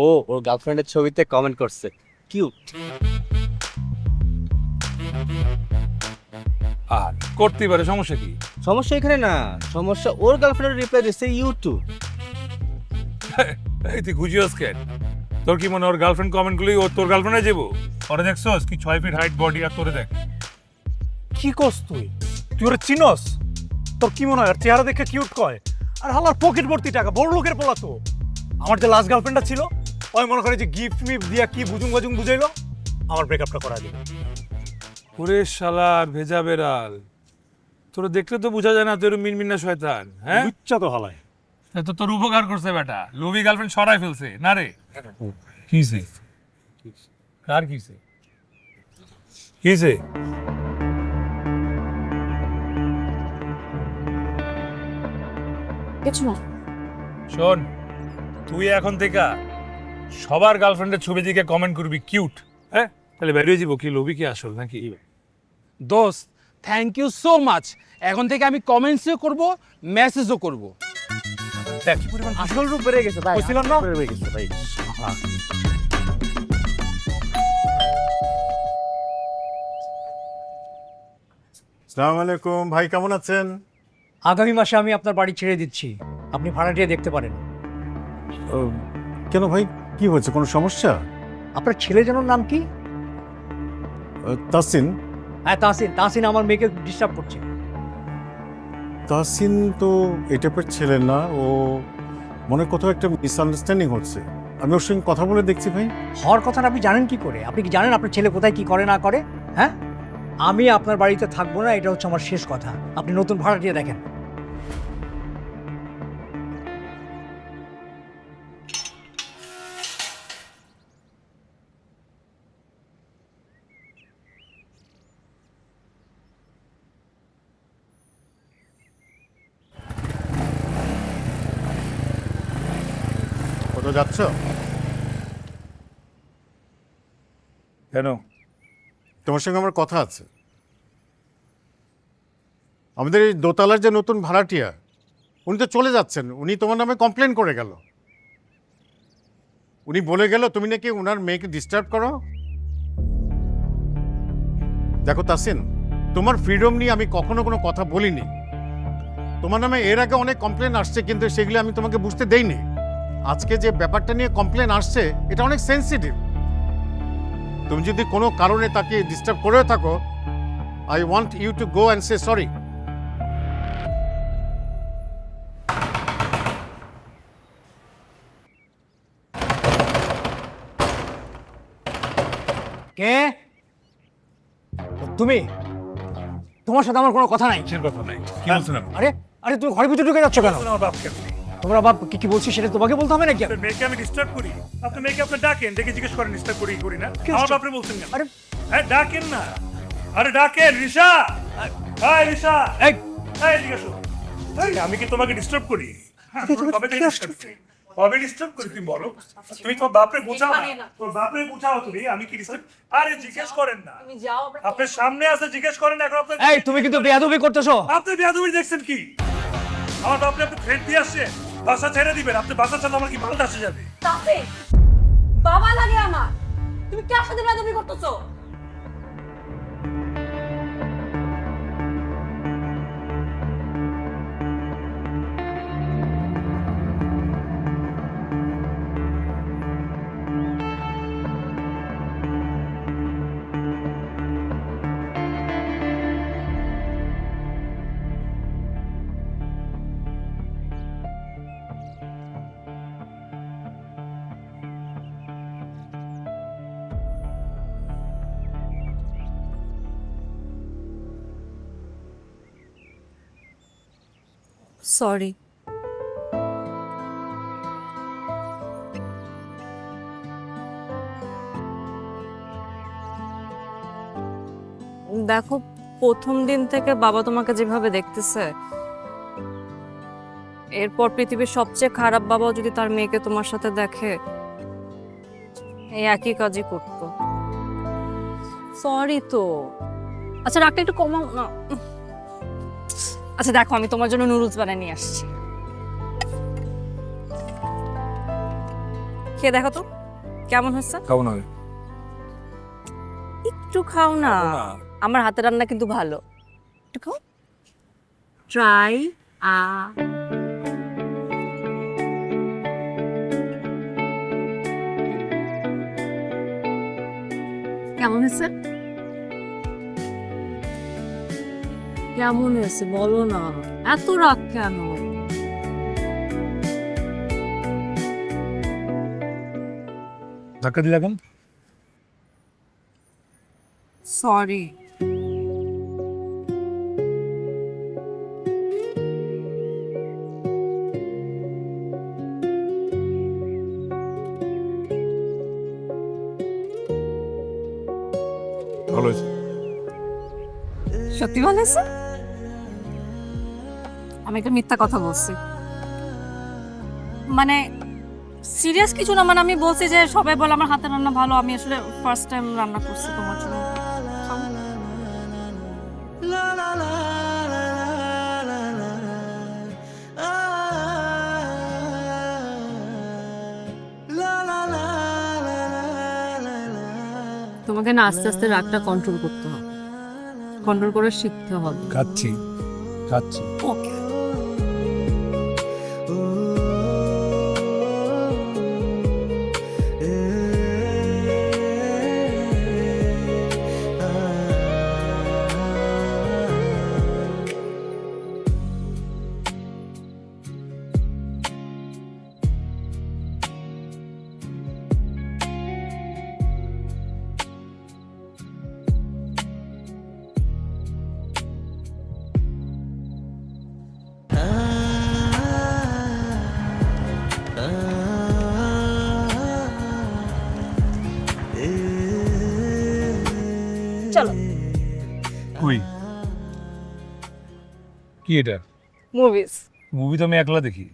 ও ওর গার্লফ্রেন্ডের ছবিতে কমেন্ট করছে কিউট। আর করতেই পারে, সমস্যা কি? সমস্যা এখানে না, সমস্যা ওর গার্লফ্রেন্ডের রিপ্লাই দিচ্ছে ইউটিউব। এই তুই খুঁজিওস কেন? তোর কি মনে ওর গার্লফ্রেন্ড কমেন্ট গুলি ও তোর গার্লফ্রেন্ডে যাবো? ওরা দেখছস কি 6 ফিট হাইট বডি, আর তোরে দেখ। কি কস তুই? তুই ওরা চিনস? তোর কি মনে হয় আর চেহারা দেখে কিউট কয়? আর হালার পকেট ভর্তি টাকা, বড় লোকের পোলা তো। আমার যে লাস্ট গার্লফ্রেন্ডটা ছিল, ওই মনে করে যে গিফট মিফট দিয়া কি বুজুং বাজুং বুঝাইলো, আমার ব্রেকআপটা করা দিল। ওরে শালার ভেজা বেড়াল, তোরা দেখলে তো বোঝা যায় না তোর মিনমিনা শয়তান। হ্যাঁ বুচ্চা তো হালায়। তো তোর উপকার করছে বেটা, লোভি গার্লফ্রেন্ড সরাই ফেলছে না রে? কিসে? কার কিসে? কিসে? কিছু না। শোন, তুই এখন থেকে সবার গার্লফ্রেন্ডের ছবি দিকে কমেন্ট করবি কিউট। হ্যাঁ তাহলে বেরিয়ে যাবো কি লোভি কি আসল নাকি? দোস্ত থ্যাংক ইউ সো মাচ। এখন থেকে আমি কমেন্টসও করব, মেসেজও করব। দেখ কি পরিমাণ আসল রূপ বেড়ে গেছে ভাই, বলছিলাম না? বেড়ে গেছে ভাই। আসসালামু আলাইকুম ভাই, কেমন আছেন? আগামী মাসে আমি আপনার বাড়ি ছেড়ে দিচ্ছি, আপনি ভাড়াটিয়া দেখতে পারেন। কেন ভাই, কি হয়েছে? কোনো সমস্যা? আপনার ছেলে যেন নাম কি? তাসিন। হ্যাঁ তাহসিন। তাহসিন আমার মেয়েকে ডিস্টার্ব করছে। তাসিন তো এই টাইপের ছেলে না, ও মনে হয় কোথাও একটা মিসআন্ডারস্ট্যান্ডিং হচ্ছে। আমি ওর সঙ্গে কথা বলে দেখছি ভাই। হওয়ার কথাটা আপনি জানেন কি করে? আপনি কি জানেন আপনার ছেলে কোথায় কি করে না করে? হ্যাঁ, আমি আপনার বাড়িতে থাকবো না, এটা হচ্ছে আমার শেষ কথা। আপনি নতুন ভাড়াটিয়া দেখেন। কোথাও যাচ্ছ? কেন? তোমার সঙ্গে আমার কথা আছে। আমাদের এই দোতলার যে নতুন ভাড়াটিয়া, উনি তো চলে যাচ্ছেন। উনি তোমার নামে কমপ্লেন করে গেল। উনি বলে গেল তুমি নাকি ওনার মেয়েকে ডিস্টার্ব করো। দেখো তাসিন, তোমার ফ্রিডম নিয়ে আমি কখনো কোনো কথা বলিনি। তোমার নামে এর আগে অনেক কমপ্লেন আসছে, কিন্তু সেগুলো আমি তোমাকে বুঝতে দেইনি। আজকে যে ব্যাপারটা নিয়ে কমপ্লেন আসছে এটা অনেক সেন্সিটিভ। তুমি যদি কোনো কারণে তাকে ডিস্টার্ব করেও থাকো, I want you to go and say sorry. কে তুমি? তোমার সাথে আমার কোনো কথা নাই। কিসের কথা নাই? কি বলছেন আপনি? আরে আরে তুমি ঘরের ভিতরে ঢুকে যাচ্ছ কেন? আমার বাপকে আপনি তোমরা বাপ কি বলছি সেটা তোমাকে বলতে হবে নাকি? আপনার মেয়েকে আমি ডিস্টার্ব করি? আপনি মেয়েকে আপনি ডাকেন, ডেকে জিজ্ঞেস করেন ডিস্টার্ব করি করি না? কি আমার disturb? বাপরে বলছেন কেন? আরে হ্যাঁ ডাকেন না, আরে ডাকেন। রিশা, হাই রিশা, এই এই জিজ্ঞেস আমি কি তোমাকে ডিস্টার্ব করি? কবে থেকে ডিস্টার্ব করি? কবে ডিস্টার্ব করি তুমি বলো? তুমি তোমার বাপরে বোঝাও না, তোর বাপরে বোঝাও তুমি আমি কি ডিস্টার্ব? আরে জিজ্ঞেস করেন না, আপনার সামনে আছে জিজ্ঞেস করেন। এখন আপনার এই তুমি কিন্তু বেয়াদবি করতেছো। আপনি বেয়াদবি দেখছেন কি? আমার বাপরে আপনি থ্রেট দিয়ে আসছে, বাসা ছেড়ে দিবেন। আপনি বাসা ছাড়লে আমার কি মালটা আসে যাবে? তাতে বাবা লাগে আমার, তুমি কার সাথে বেয়াদবি করতেছো? সরি। দেখো, প্রথম দিন থেকে বাবা তোমাকে যেভাবে দেখতেছে, এরপর পৃথিবীর সবচেয়ে খারাপ বাবাও যদি তার মেয়েকে তোমার সাথে দেখে, এই একই কাজই করতো। সরি তো। আচ্ছা রাগটা একটু কমাও না। আচ্ছা দেখো, আমি তোমার জন্য নুডলস বানিয়ে নিয়ে আসছি, খেয়ে দেখো তো কেমন হয়েছে। খাবো না। একটু খাও না, আমার হাতের রান্না কিন্তু ভালো। একটু খাও, ট্রাই। কেমন হয়েছে? কেমন হয়েছে বলো না, এত রাগ কেন? ধাক্কা দিলে কেন? সরি। ভালো হয়েছে। সত্যি ভালো হয়েছে? আমি একটা মিথ্যা কথা বলছি, মানে সিরিয়াস কিছু না। মানে আমি বলছি যে সবাই বলে আমার হাতের রান্না ভালো, আমি আসলে ফার্স্ট টাইম রান্না করছি তোমার জন্য। তোমাকে না আস্তে আস্তে রাগটা কন্ট্রোল করতে হবে, কন্ট্রোল করে শিখতে হবে। খাচ্ছি খাচ্ছি। ওকে। চলো। কই? কি এটা? মুভিজ। মুভি তো আমি একলা দেখি।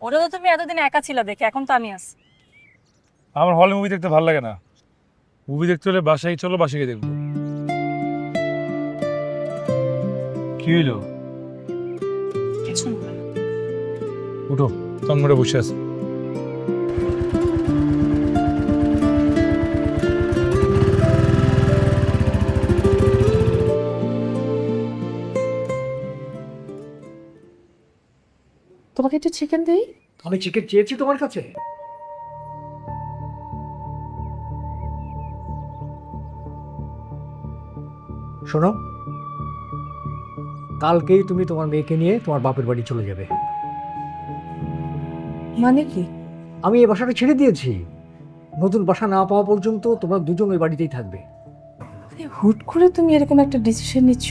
ওটা তো তুমি এতদিন একা ছিলা দেখে, এখন তো আমি আছি। আমার হলে মুভি দেখতে ভালো লাগে না। মুভি দেখতে হলে বাসায় চলো, বাসায় গিয়ে দেখবো। কি হইলো? কিছু না। উঠো, তন্মরে বসে আছে। তোমাকে একটু চিকেন দিই? আমি চিকেন চেয়েছি তোমার কাছে? শোনো, কালকেই তুমি তোমার মেয়েকে নিয়ে তোমার বাপের বাড়ি চলে যাবে। মানে কি? আমি এই বাসাটা ছেড়ে দিয়েছি। নতুন বাসা না পাওয়া পর্যন্ত তোমরা দুজন ওই বাড়িতেই থাকবে। হুট করে তুমি এরকম একটা ডিসিশন নিচ্ছ,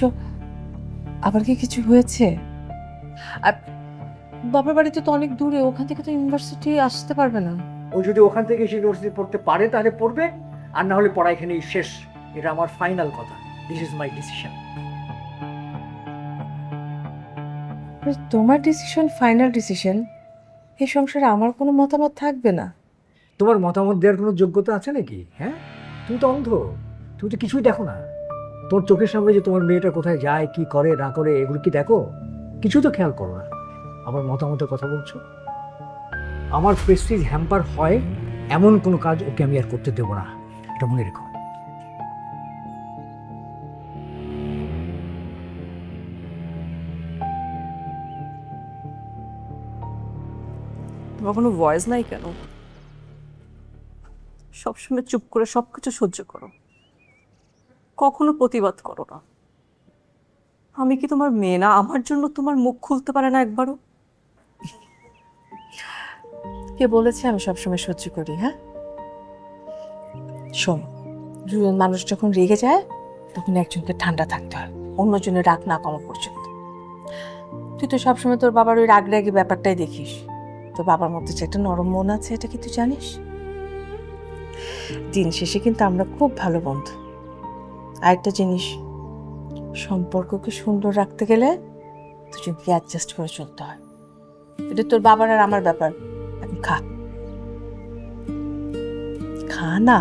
আবার কি কিছু হয়েছে? আর বাবার বাড়িতে তো অনেক দূরে, ওখান থেকে তো ইউনিভার্সিটি আসতে পারবে না। ও যদি ওখান থেকে এসে ইউনিভার্সিটি পড়তে পারে তাহলে পড়বে, আর না হলে পড়া এখানেই শেষ। এটা আমার ফাইনাল কথা। This is my decision. তোমার ডিসিশন ফাইনাল ডিসিশন, এই সংসারে আমার কোনো মতামত থাকবে না। তোমার মতামত দেওয়ার কোনো যোগ্যতা আছে নাকি? হ্যাঁ, তুমি তো অন্ধ, তুমি তো কিছুই দেখো না। তোর চোখের সামনে যে তোমার মেয়েটা কোথায় যায়, কি করে না করে, এগুলো কি দেখো? কিছু তো খেয়াল করো না। আমার মতামতের কথা বলছো? আমার প্রেস্টিজ হ্যাম্পার হয় এমন কোনো কাজ ওকে আমি আর করতে দেবো না, এটা মনে রেখো। তোমার কোনো ভয়েস নাই কেন? সবসময় চুপ করে সবকিছু সহ্য করো, কখনো প্রতিবাদ করো না। আমি কি তোমার মেয়ে না? আমার জন্য তোমার মুখ খুলতে পারে না একবারও? কে বলেছে আমি সবসময় সহ্য করি? হ্যাঁ শোন, দুজন মানুষ যখন রেগে যায় তখন একজনকে ঠান্ডা থাকতে হয়, অন্যজনের রাগ না কমা পর্যন্ত। তুই তো সবসময় তোর বাবার ওই রাগ রাগি ব্যাপারটাই দেখিস। তোর বাবার মধ্যে যে একটা নরম মন আছে, এটা কি তুই জানিস? দিন শেষে কিন্তু আমরা খুব ভালো বন্ধু। আরেকটা জিনিস, সম্পর্ককে সুন্দর রাখতে গেলে দুজনকে অ্যাডজাস্ট করে চলতে হয়। এটা তোর বাবার আর আমার ব্যাপার। এখন খা, খা না।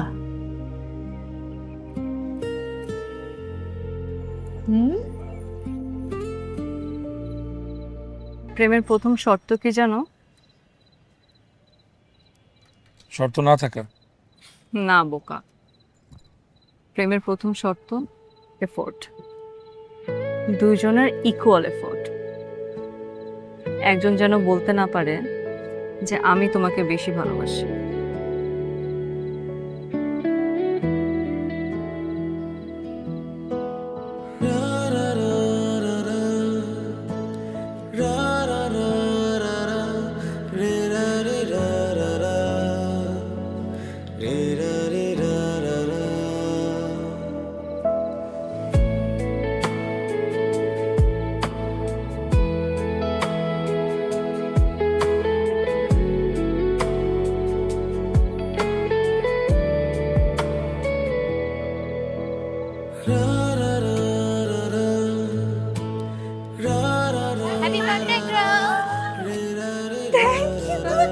প্রেমের প্রথম শর্ত কি জানো? শর্ত না থাকা? না বোকা, প্রেমের প্রথম শর্ত এফোর্ট। দুইজনের ইকুয়াল এফোর্ট। একজন যেন বলতে না পারে যে আমি তোমাকে বেশি ভালোবাসি।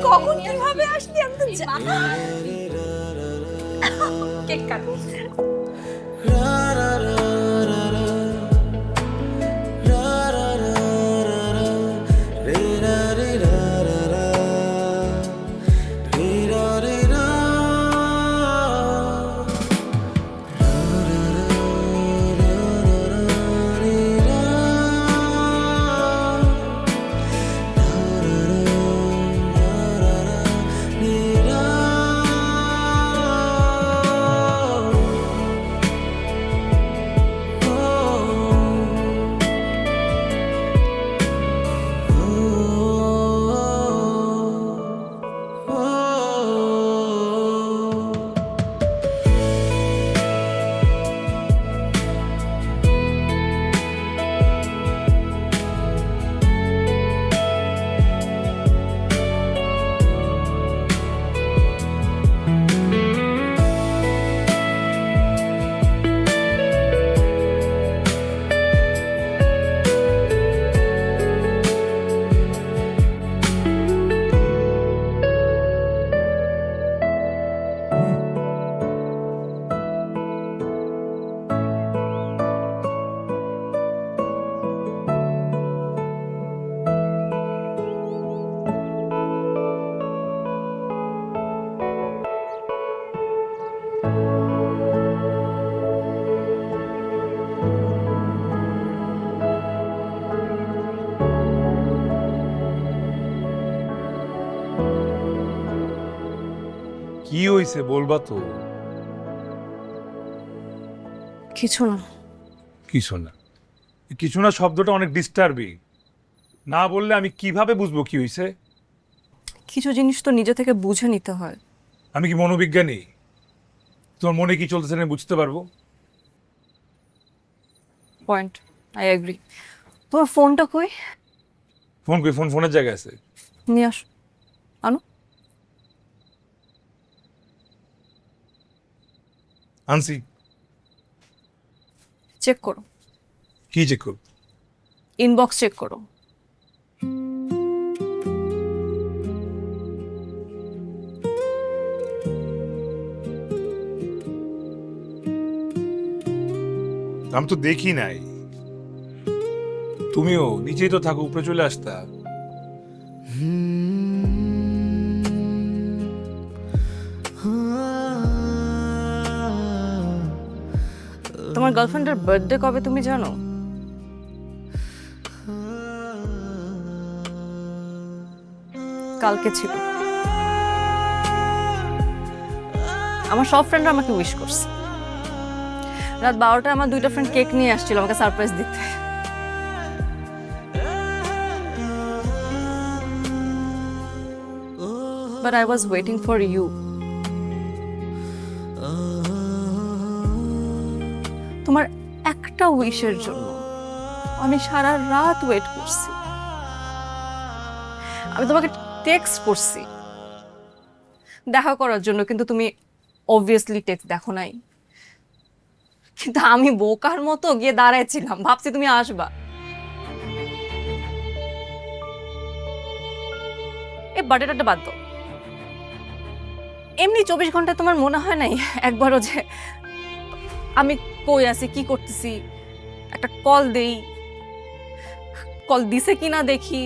কখন কিভাবে আসলি আমি তো জানি। কেক কাটো। কি হইছে বলবা তো? কিছু না। কিছু না? কিছু না শব্দটা অনেক ডিস্টার্বিং। না বললে আমি কিভাবে বুঝবো কি হইছে? কিছু জিনিস তো নিজে থেকে বুঝে নিতে হয়। আমি কি মনোবিজ্ঞানী? তোমার মনে কি চলতেছে আমি বুঝতে পারবো? Point, I agree. তোমার ফোনটা কই? ফোন কই? ফোন ফোনের জায়গায় আছে। নিয়ে আস, আনো। আনছি। চেক করো, কি চেক করব? ইনবক্স চেক করো। আমি তো দেখি নাই। তুমিও নিচেই তো থাকো, উপরে চলে আসতা। তোমার গার্লফ্রেন্ডের বার্থডে কবে তুমি জানো? কালকে ছিল। আমার সব ফ্রেন্ডরা আমাকে উইশ করছে। রাত 12টায় আমার 2টা ফ্রেন্ড কেক নিয়ে আসছিল আমাকে সারপ্রাইজ দিতে। But I was waiting for you. তোমার একটা উইশের জন্য আমি সারা রাত ওয়েট করছি। আমি তোমাকে টেক্সট করছি দেখা করার জন্য, কিন্তু তুমি অবভিয়াসলি টেক্সট দেখো নাই। কিন্তু আমি বোকার মতো গিয়ে দাঁড়াইছিলাম, ভাবছি তুমি আসবা। এই বার্থডেটা বাদ দাও। এমনি 24 ঘন্টা তোমার মনে হয় নাই একবারও যে আমি কই আছি, কি করতেছি, একটা কল দেই, কল দিছে কিনা দেখি।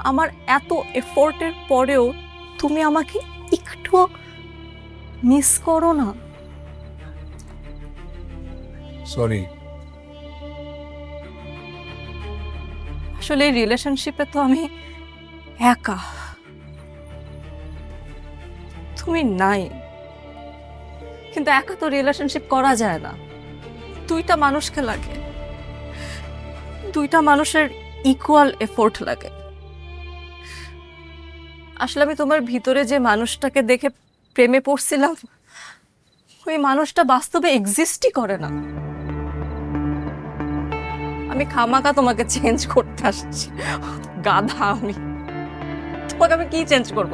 আমার এত এফোর্টের পরেও তুমি আমাকে একটু মিস করো না? সরি। আসলে এই রিলেশনশিপে তো আমি একা, তুমি নাই। কিন্তু একা তো রিলেশনশিপ করা যায় না, 2টা মানুষকে লাগে, 2টা মানুষের ইকুয়াল এফোর্ট লাগে। আসলে আমি তোমার ভিতরে যে মানুষটাকে দেখে প্রেমে পড়ছিলাম, ওই মানুষটা বাস্তবে এক্সিস্টই করে না। আমি খামাকা তোমাকে চেঞ্জ করতে আসছি, গাধা আমি। তোমাকে আমি কি চেঞ্জ করব?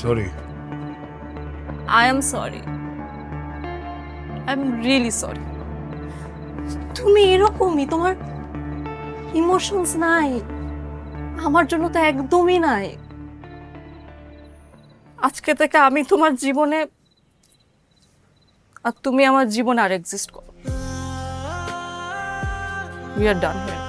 Sorry. I am sorry. I'm really sorry. তুমি এরকমই, তোমার ইমোশনস নাই, আমার জন্য তো একদমই নাই। আজকে থেকে আমি তোমার জীবনে আর তুমি আমার জীবনে আর এক্সিস্ট করো। We are done here.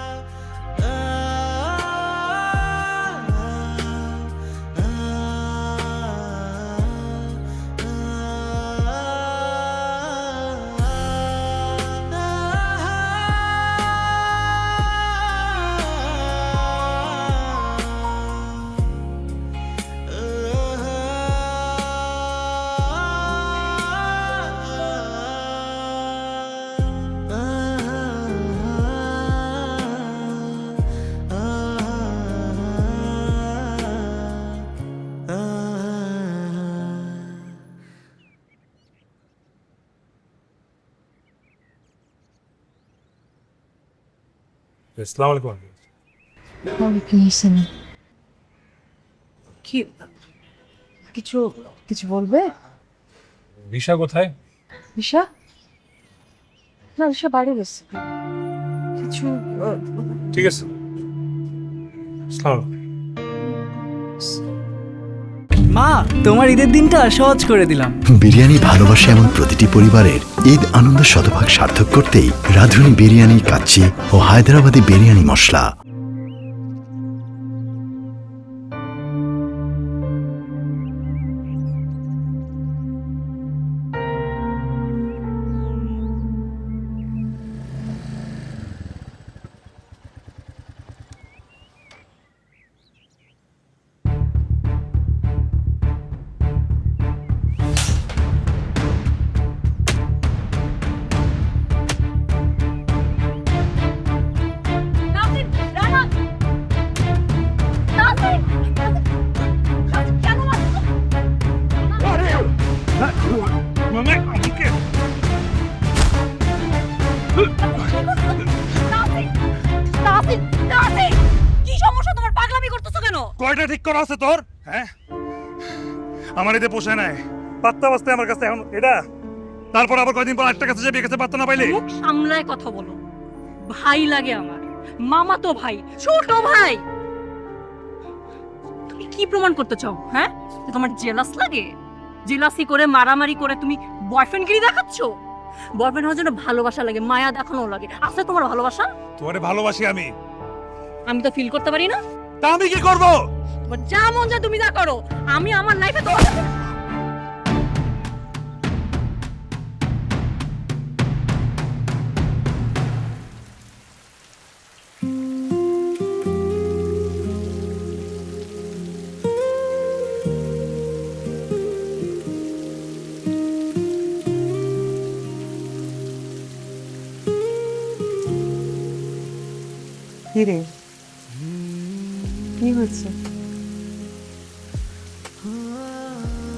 আসসালামু আলাইকুম। কি কিছু কিছু বলবে? রিশা কোথায়? ঋষা? না, ঋষা বাইরে গেছে। কিছু ঠিক আছে। আসসালামু আলাইকুম। মা, তোমার ঈদের দিনটা সহজ করে দিলাম। বিরিয়ানি ভালোবাসে এমন প্রতিটি পরিবারের ঈদ আনন্দ শতভাগ সার্থক করতেই রাঁধুনি বিরিয়ানি, কাচ্চি ও হায়দ্রাবাদি বিরিয়ানি মশলা। কয়টা ঠিক করা আছে তোর? হ্যাঁ, আমার এতে পোষায় নাই। পাত্তা বাস্তে আমার কাছে এখন এটা, তারপর আবার কয়দিন পর একটা কাছে যাবি, কাছে পাত্তা না পাইলে। মুখ সামলায় কথা বলো। ভাই লাগে আমার, মামা তো ভাই, ছোট ভাই। তুমি কি প্রমাণ করতে চাও? হ্যাঁ, যে তোমার জেলাস লাগে? জেলাসি করে মারামারি করে তুমি বয়ফ্রেন্ডগিরি দেখাচ্ছ? বয়ফ্রেন্ড হওয়ার জন্য ভালোবাসা লাগে, মায়া দেখানো লাগে। আছে তোমার ভালোবাসা? তোরে ভালোবাসি আমি। আমি তো ফিল করতে পারি না। তা আমি কি করব? তোমার যা মন যায় তুমি তা করো। আমি আমার লাইফে তোমার কি রে, কি হয়েছে?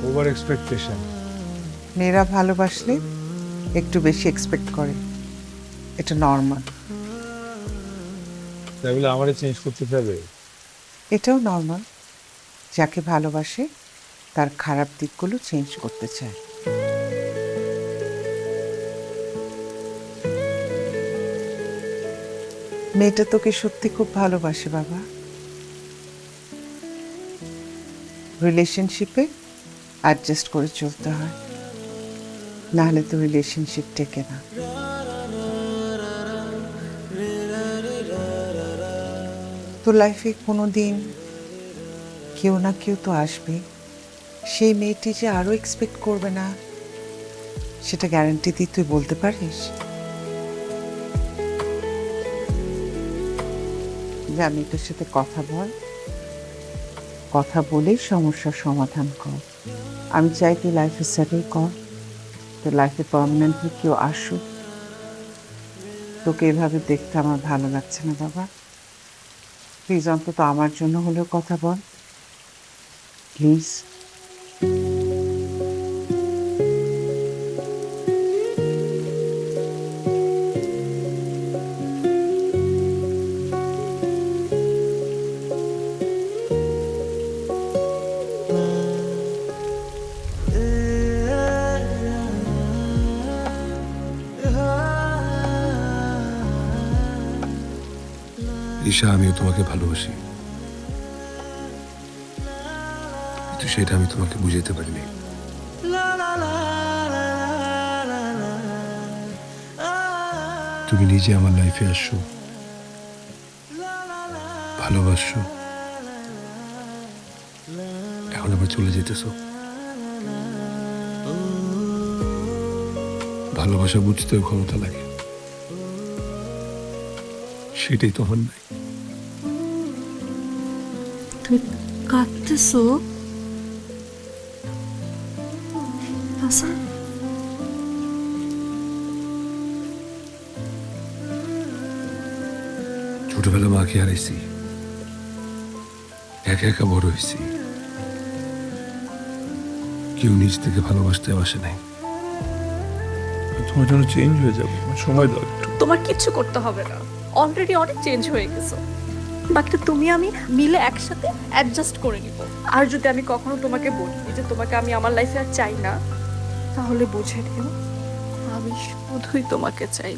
Over expectation. মেয়েরা ভালোবাসলে একটু বেশি এক্সপেক্ট করে, এটা নর্মাল। তাই বলে আমারে চেঞ্জ করতে হবে? এটাও নর্মাল, যাকে ভালোবাসে তার খারাপ দিকগুলো চেঞ্জ করতে চায়। মেয়েটা তোকে সত্যি খুব ভালোবাসে বাবা। রিলেশনশিপে অ্যাডজাস্ট করে চলতে হয়, নাহলে তো রিলেশনশিপ টেকে না। তো লাইফে কোনো দিন কেউ না কেউ তো আসবে, সেই মেয়েটি যে আরো এক্সপেক্ট করবে না সেটা গ্যারান্টি দিয়ে তুই বলতে পারিস? যে আমি তোর সাথে কথা বল, কথা বলেই সমস্যার সমাধান কর। আমি চাই তুই লাইফে সেটেল কর, তোর লাইফে পার্মানেন্টলি কেউ আসুক। তোকে এভাবে দেখতে আমার ভালো লাগছে না বাবা। প্লিজ অন্তত আমার জন্য হলেও কথা বল, প্লিজ। ঈশা, আমিও তোমাকে ভালোবাসি, কিন্তু সেটা আমি তোমাকে বুঝাতে পারিনি। তুমি নিজে আমার লাইফে আসছো, ভালোবাসছো, এখন আবার চলে যেতেছো। ভালোবাসা বুঝতেও ক্ষমতা লাগে, সেটাই তোমার নাই। তুমি কাঁদতেছো? ছোটবেলা মাকে হারাইছি, একা একা বড় হয়েছি, কেউ নিজ থেকে ভালোবাসতে আসে নাই। তোমার জন্য চেঞ্জ হয়ে যাবো, সময় দাও একটু। তোমার কিচ্ছু করতে হবে না, অলরেডি অনেক চেঞ্জ হয়ে গেছো। বাকিটা তুমি আমি মিলে একসাথে অ্যাডজাস্ট করে নিব। আর যদি আমি কখনো তোমাকে বলি যে তোমাকে আমি আমার লাইফে আর চাই না, তাহলে বুঝে নিও আমি শুধুই তোমাকে চাই।